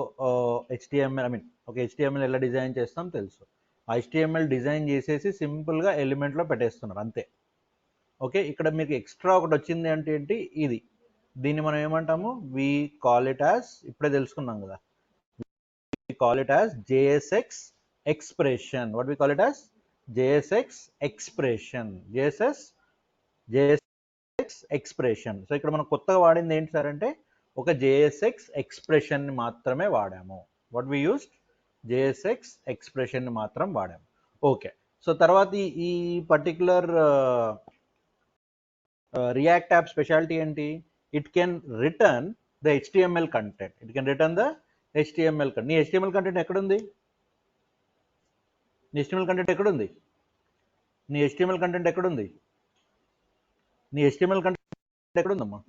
ఒక హెచ్టిఎంఎల్ ఎలా డిజైన్ చేస్తాం తెలుసు. ఆ హెచ్టిఎంఎల్ డిజైన్ చేసేసి సింపుల్గా ఎలిమెంట్లో పెట్టేస్తున్నారు అంతే. ఓకే, ఇక్కడ మీకు ఎక్స్ట్రా ఒకటి వచ్చింది అంటే ఏంటి, ఇది. దీన్ని మనం ఏమంటాము, వి కాల్ ఇట్ యాజ్, ఇప్పుడే తెలుసుకున్నాం కదా, we call it as JSX expression. What we call it as JSX expression. JSX expression. So ఇక్కడ మనం కొత్తగా వాడింది ఏంటి సార్ అంటే ఒక JSX expression ని మాత్రమే వాడాము. What we used, JSX expression ని మాత్రం వాడాము. ఓకే, సో తర్వాత ఈ పర్టికులర్ రియాక్ట్ యాప్ స్పెషాలిటీ ఏంటి, it can return the HTML content. It can return the HTML content. నీ HTML కంటెంట్ ఎక్కడుంది, నీ HTML కంటెంట్ ఎక్కడుంది, నీ HTML కంటెంట్ ఎక్కడుంది, నీ HTML కంటెంట్ ఎక్కడుందమ్మా,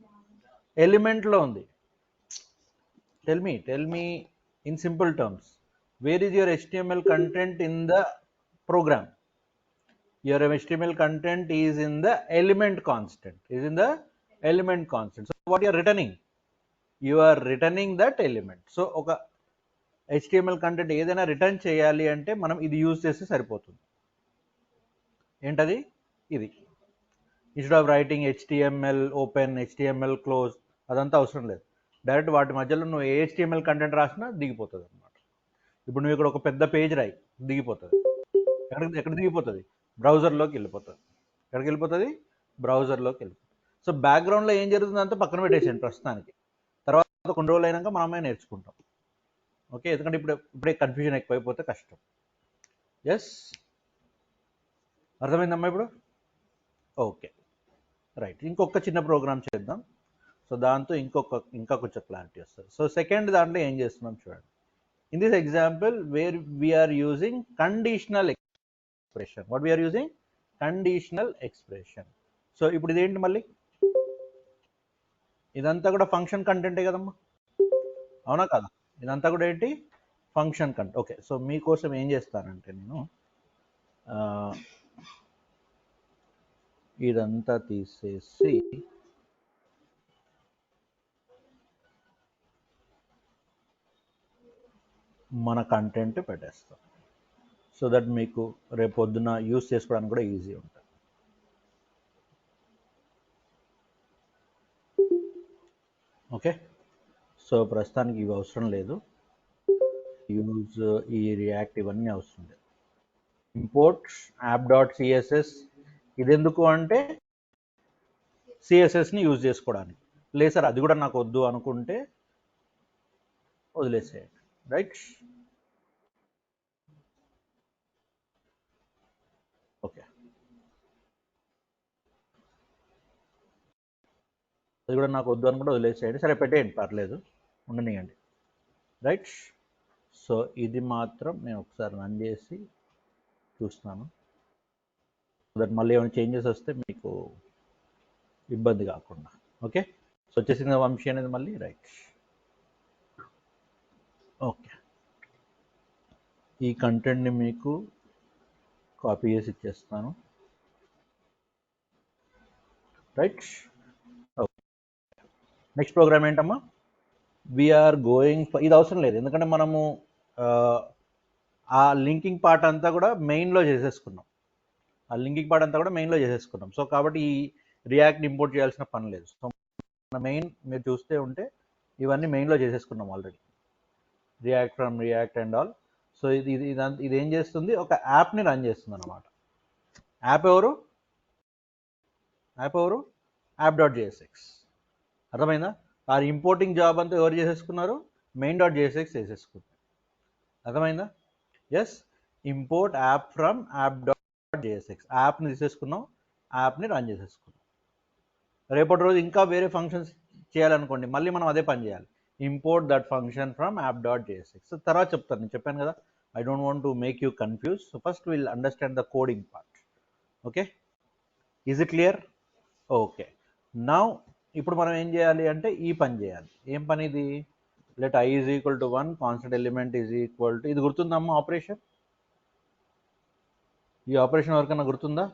ఎలిమెంట్లో ఉంది. Tell me in simple terms, where is your HTML content in the program? Your HTML content is in the element constant, So what you are returning, you are returning that element. So ఒక HTML content ఏదైనా return చేయాలి అంటే మనం ఇది use చేస్తే సరిపోతుంది. ఏంటది, ఇది. Instead of writing HTML open, HTML close, అదంతా అవసరం లేదు. డైరెక్ట్ వాటి మధ్యలో నువ్వు ఏ HTML కంటెంట్ రాసినా దిగిపోతుంది అనమాట. ఇప్పుడు నువ్వు ఇక్కడ ఒక పెద్ద పేజ్ రాయి, దిగిపోతుంది. ఎక్కడ దిగిపోతుంది, బ్రౌజర్లోకి వెళ్ళిపోతుంది. ఎక్కడికి వెళ్ళిపోతుంది, బ్రౌజర్లోకి వెళ్ళిపోతుంది. సో బ్యాక్గ్రౌండ్లో ఏం జరుగుతుందంటే పక్కన పెట్టేసాను ప్రస్తుతానికి, తర్వాత కొన్ని రోజులు అయినాక మనమే నేర్చుకుంటాం. ఓకే, ఎందుకంటే ఇప్పుడే కన్ఫ్యూజన్ ఎక్కువైపోతే కష్టం. ఎస్, అర్థమైందమ్మా ఇప్పుడు? Okay, right. ఇంకొక చిన్న ప్రోగ్రామ్ చేద్దాం. సో దాంతో ఇంకా కొంచెం క్లారిటీ వస్తుంది. సో సెకండ్ దాంట్లో ఏం చేస్తున్నాం చూడండి. In this example where we are using conditional expression. What we are using, conditional expression. So ఇప్పుడు ఇదేంటి, మళ్ళీ ఇదంతా కూడా ఫంక్షన్ కంటెంటే కదమ్మా, అవునా కదా? ఇదంతా కూడా ఏంటి, ఫంక్షన్ కంటెంట్. ఓకే, సో మీకోసం ఏం చేస్తానంటే నేను ఇదంతా తీసేసి మన కంటెంట్ పెట్టేస్తాం. సో దట్ మీకు రేపు పొద్దున యూస్ చేసుకోవడానికి కూడా ఈజీ ఉంటుంది. ఓకే, సో ప్రస్తుతానికి ఇవి అవసరం లేదు, యూజ్ ఈ రియాక్ట్ ఇవన్నీ అవసరం లేదు. ఇంపోర్ట్ app.css, ఇది ఎందుకు అంటే సిఎస్ఎస్ని యూజ్ చేసుకోవడానికి. లేదు సార్ అది కూడా నాకు వద్దు అనుకుంటే వదిలేసేయండి, రైట్? ఓకే, అది కూడా నాకు వద్దు అనుకుంటే వదిలేసేయండి. సరే పెట్టేయండి, పర్లేదు, ఉండనియండి, రైట్? సో ఇది మాత్రం నేను ఒకసారి రన్ చేసి చూస్తున్నాను, దట్ మళ్ళీ ఏమైనా చేంజెస్ వస్తే మీకు ఇబ్బంది కాకుండా. ఓకే, సో వచ్చేసింది వంశీ అనేది మళ్ళీ, రైట్? ఓకే, ఈ కంటెంట్ని మీకు కాపీ చేసి ఇచ్చేస్తాను, రైట్? నెక్స్ట్ ప్రోగ్రామ్ ఏంటమ్మా, వీఆర్ గోయింగ్, ఇది అవసరం లేదు ఎందుకంటే మనము ఆ లింకింగ్ పార్ట్ అంతా కూడా మెయిన్లో చేసేసుకున్నాం. సో కాబట్టి ఈ రియాక్ట్ ఇంపోర్ట్ చేయాల్సిన పని లేదు. సో మెయిన్ మీరు చూస్తే ఉంటే ఇవన్నీ మెయిన్లో చేసేసుకున్నాం already, react from react and all. So ఇది ఏం చేస్తుంది, ఒక యాప్ని రన్ చేస్తుంది అనమాట. యాప్ ఎవరు, app.jsx. అర్థమైందా? ఆ ఇంపోర్టింగ్ జాబ్ అంతా ఎవరు చేసేసుకున్నారు, main.jsx చేసేసుకున్నారు. అర్థమైందా? Yes, import app from app.jsx, యాప్ని తీసేసుకున్నాం, యాప్ని రన్ చేసేసుకున్నాం. రేపటి రోజు ఇంకా వేరే ఫంక్షన్స్ చేయాలనుకోండి, మళ్ళీ మనం అదే పని చేయాలి, import that function from app.jsx. So తర్వాత చెప్తాను, నేను చెప్పాను కదా, I don't want to make you confuse. So first will understand the coding part. Okay, is it clear? Okay, now ఇప్పుడు మనం ఏం చేయాలి అంటే ఈ పని చేయాలి. ఏం పని ఇది, let i is equal to 1, constant element is equal to, ఇది గుర్తుందమ్మా ఆపరేషన్? ఈ ఆపరేషన్ ఎవరికైనా గుర్తుందా?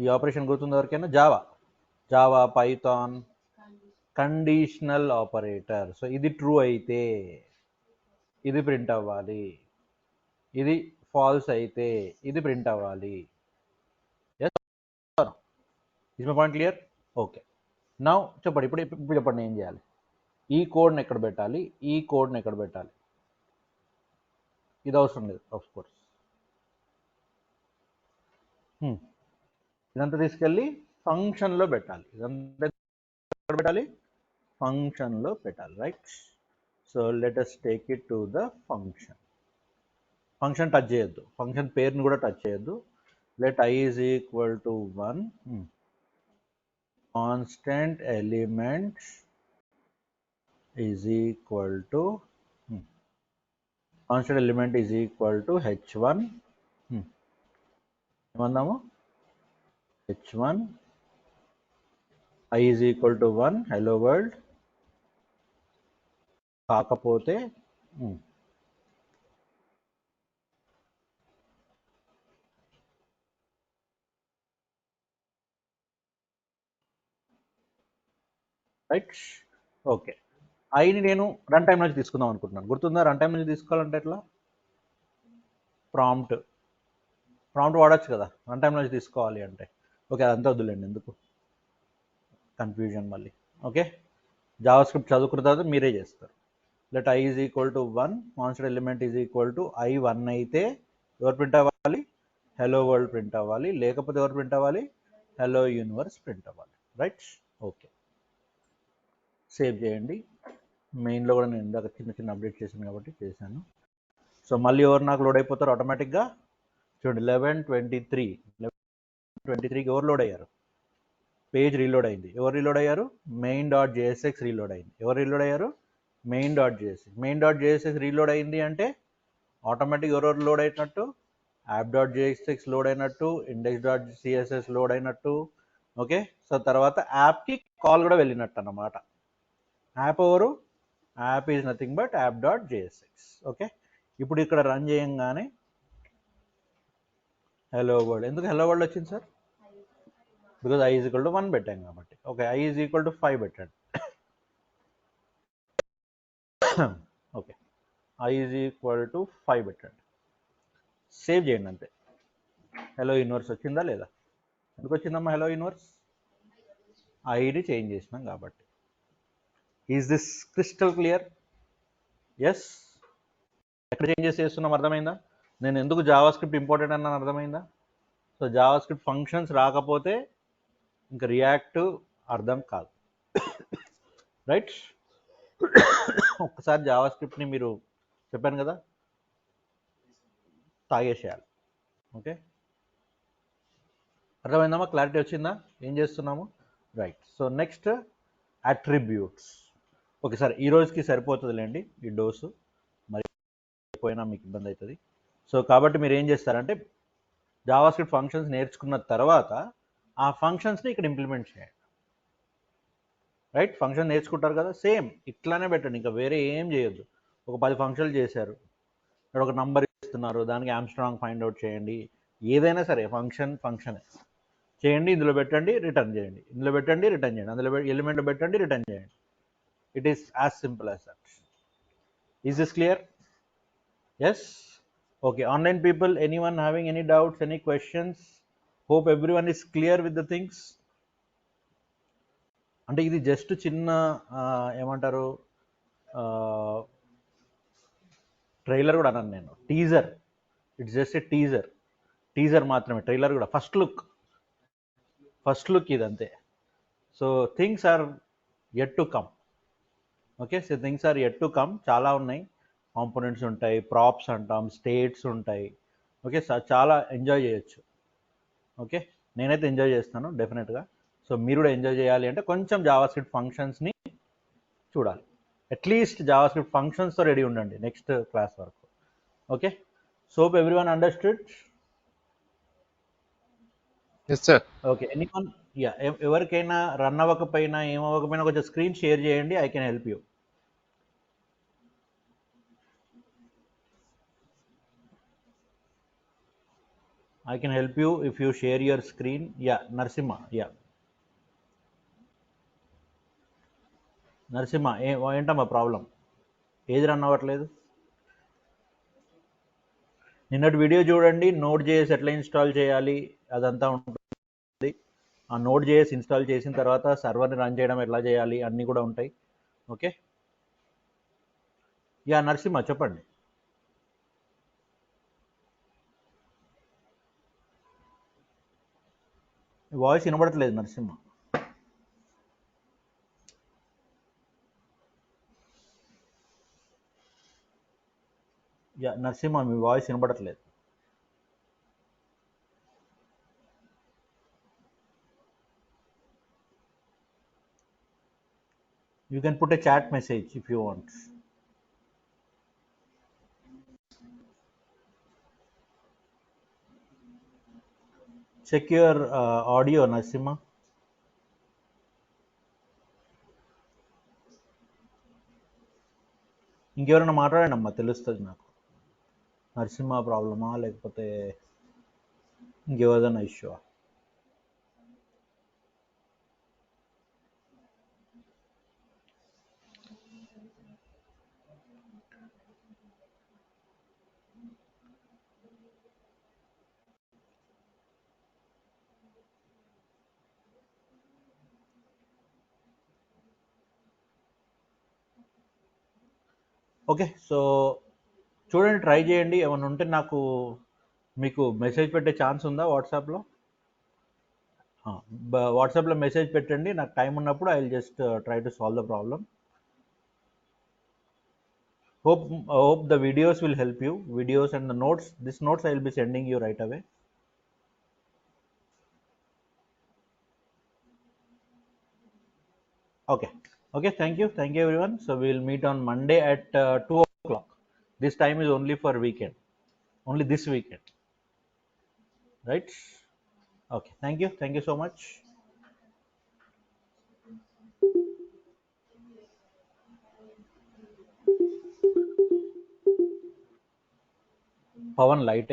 ఈ ఆపరేషన్ గుర్తుంది ఎవరికైనా? Java, Python, conditional operator. So ఇది ట్రూ అయితే ఇది ప్రింట్ అవ్వాలి, ఇది ఫాల్స్ అయితే ఇది ప్రింట్ అవ్వాలి. Is my point clear? Okay. Now చెప్పండి, ఇప్పుడు చెప్పండి ఏం చేయాలి. ఈ కోడ్ని ఎక్కడ పెట్టాలి, ఈ కోడ్ని ఎక్కడ పెట్టాలి? ఇది అవసరం లేదు ఆఫ్ కోర్స్. ఇదంతా తీసుకెళ్ళి ఫంక్షన్లో పెట్టాలి. ఇదంతా ఎక్కడ పెట్టాలి? ఫంక్షన్లో పెట్టాలి, right? So let us take it to the function. Function touch చేయొద్దు, ఫంక్షన్ పేరుని కూడా టచ్ చేయొద్దు. Let I is equal to 1, constant element is equal to h1, ఏమన్నాము? h1 I is equal to 1 hello world. కాకపోతే right. Okay, ఐని నేను run time నుంచి తీసుకుందాం అనుకుంటున్నాను. గుర్తుందా? రన్ టైం నుంచి తీసుకోవాలంటే ఎట్లా? ప్రాంప్ట్ వాడచ్చు కదా రన్ టైం నుంచి తీసుకోవాలి అంటే. ఓకే, అదంతా వద్దులేండి, ఎందుకు కన్ఫ్యూజన్ మళ్ళీ. ఓకే, జావా స్క్రిప్ట్ చదువుకున్న తర్వాత మీరే చేస్తారు. Let I is equal to 1, constant element is equal to I1 అయితే ఎవరు ప్రింట్ అవ్వాలి? హెలో వరల్డ్ ప్రింట్ అవ్వాలి. లేకపోతే ఎవరు ప్రింట్ అవ్వాలి? హెలో యూనివర్స్ ప్రింట్ అవ్వాలి, రైట్? ఓకే, సేవ్ చేయండి. మెయిన్లో కూడా నేను ఇందాక చిన్న అప్డేట్ చేశాను కాబట్టి చేశాను. సో మళ్ళీ ఎవరు నాకు లోడ్ అయిపోతారు ఆటోమేటిక్గా? చూడండి, 11:23కి ఎవరు లోడ్ అయ్యారు? పేజ్ రీలోడ్ అయింది. ఎవరు రీలోడ్ అయ్యారు? main.jsx రీలోడ్ అయింది. ఎవరు రీలోడ్ అయ్యారు? main.jsx రీలోడ్ అయింది అంటే ఆటోమేటిక్ ఎవరెవరు లోడ్ అయినట్టు? app.jsx లోడ్ అయినట్టు, index.css లోడ్ అయినట్టు. ఓకే, సో తర్వాత యాప్కి కాల్ కూడా వెళ్ళినట్టు అన్నమాట. యాప్ ఎవరు? App is nothing but app.jsx. Okay, ఇప్పుడు ఇక్కడ రన్ చేయంగానే హెలో వరల్డ్. ఎందుకు హెలో వరల్డ్ వచ్చింది sir? Because I is equal to 1 పెట్టాం కాబట్టి. Okay, I is equal to 5 పెట్టండి. Okay, I is equal to 5 పెట్టండి. సేవ్ చేయండి అంతే. హెలో యూనివర్స్ వచ్చిందా లేదా? ఎందుకు వచ్చిందమ్మా హెలో యూనివర్స్? ఐడి చేంజ్ చేసినాం కాబట్టి. Is this crystal clear? Yes. ఎక్కడ చేంజెస్ చేస్తున్నాం అర్థమైందా? నేను ఎందుకు జావా స్క్రిప్ట్ ఇంపార్టెంట్ అన్నాను అర్థమైందా? సో జావా స్క్రిప్ట్ ఫంక్షన్స్ రాకపోతే ఇంకా రియాక్ట్ అర్థం కాదు, రైట్? ఒక్కసారి జావా స్క్రిప్ట్ని మీరు చెప్పాను కదా తాగేసేయాలి. ఓకే, అర్థమైందమ్మా? క్లారిటీ వచ్చిందా ఏం చేస్తున్నాము? Right. So next attributes. Okay sir, ఈ రోజుకి సరిపోతుందిలేండి ఈ డోసు, మరి పోయినా మీకు ఇబ్బంది అవుతుంది. సో కాబట్టి మీరు ఏం చేస్తారంటే జావా స్క్రిప్ట్ ఫంక్షన్స్ నేర్చుకున్న తర్వాత ఆ ఫంక్షన్స్ని ఇక్కడ ఇంప్లిమెంట్ చేయండి, రైట్? ఫంక్షన్ నేర్చుకుంటారు కదా, సేమ్ ఇట్లానే పెట్టండి, ఇంకా వేరే ఏం చేయొద్దు. ఒక 10 ఫంక్షన్లు చేశారు, ఇక్కడ ఒక నంబర్ ఇస్తున్నారు, దానికి ఆమ్స్ట్రాంగ్ ఫైండ్ అవుట్ చేయండి, ఏదైనా సరే ఫంక్షన్ చేయండి, ఇందులో పెట్టండి, రిటర్న్ చేయండి, ఇందులో పెట్టండి, రిటర్న్ చేయండి, అందులో ఎలిమెంట్లో పెట్టండి, రిటర్న్ చేయండి. It is as simple as that. Is this clear? Yes. Okay, online people, anyone having any doubts, any questions? Hope everyone is clear with the things. అంటే ఇది జస్ట్ చిన్న ఏమంటారు, ట్రైలర్ కూడా అన్నాను నేను, teaser. It's just a teaser మాత్రమే, trailer కూడా ఫస్ట్ లుక్ ఇది అంతే. So things are yet to come. Okay, so things are yet to come. చాలా ఉన్నాయి, కాంపోనెంట్స్ ఉంటాయి, ప్రాప్స్ అంటాం, స్టేట్స్ ఉంటాయి. ఓకే, చాలా ఎంజాయ్ చేయొచ్చు. ఓకే, నేనైతే ఎంజాయ్ చేస్తాను డెఫినెట్గా. సో మీరు కూడా ఎంజాయ్ చేయాలి అంటే కొంచెం జావా స్క్రిప్ట్ ఫంక్షన్స్ని చూడాలి, అట్లీస్ట్ జావా స్క్రిప్ట్ ఫంక్షన్స్తో రెడీ ఉండండి నెక్స్ట్ క్లాస్ వరకు. Okay, so everyone understood? Yes sir. Okay, anyone? Yeah, ఎవరికైనా రన్ అవ్వకపోయినా ఏమవ్వకపోయినా కొంచెం స్క్రీన్ షేర్ చేయండి, I can help you. I can help you if you share your screen. Yeah, Narsimha. Yeah, Narasimha ఏంటమ్మా problem? ఏది run అవ్వట్లేదు? నిన్నటి వీడియో చూడండి, నోడ్ జేఎస్ ఎట్లా ఇన్స్టాల్ చేయాలి అదంతా ఉంటుంది. ఆ నోడ్ జేఎస్ ఇన్స్టాల్ చేసిన తర్వాత సర్వర్ని రన్ చేయడం ఎట్లా చేయాలి అన్నీ కూడా ఉంటాయి. ఓకే, యా నరసింహ చెప్పండి. వాయిస్ వినబడట్లేదు నరసింహ. యా నరసింహ, మీ వాయిస్ వినబడట్లేదు. You can put a chat message if you want. Check your audio, Narasimha. ఇంకెవరైనా మాట్లాడండి అమ్మా, తెలుస్తుంది నాకు. నరసింహ ప్రాబ్లమా లేకపోతే ఇంకెవరిదైనా ఇష్యూ? ఓకే, సో చూడండి, ట్రై చేయండి. ఏమైనా ఉంటే నాకు మీకు మెసేజ్ పెట్టే ఛాన్స్ ఉందా వాట్సాప్లో? వాట్సాప్లో మెసేజ్ పెట్టండి, నాకు టైం ఉన్నప్పుడు I will just try to solve the problem. Hope the videos will help you. Videos and the notes. These notes I will be sending you right away. Okay. Okay. Thank you everyone. So we will meet on Monday at 2 o'clock. This time is only for weekend. Only this weekend. Right? Okay. Thank you so much. Pawan light.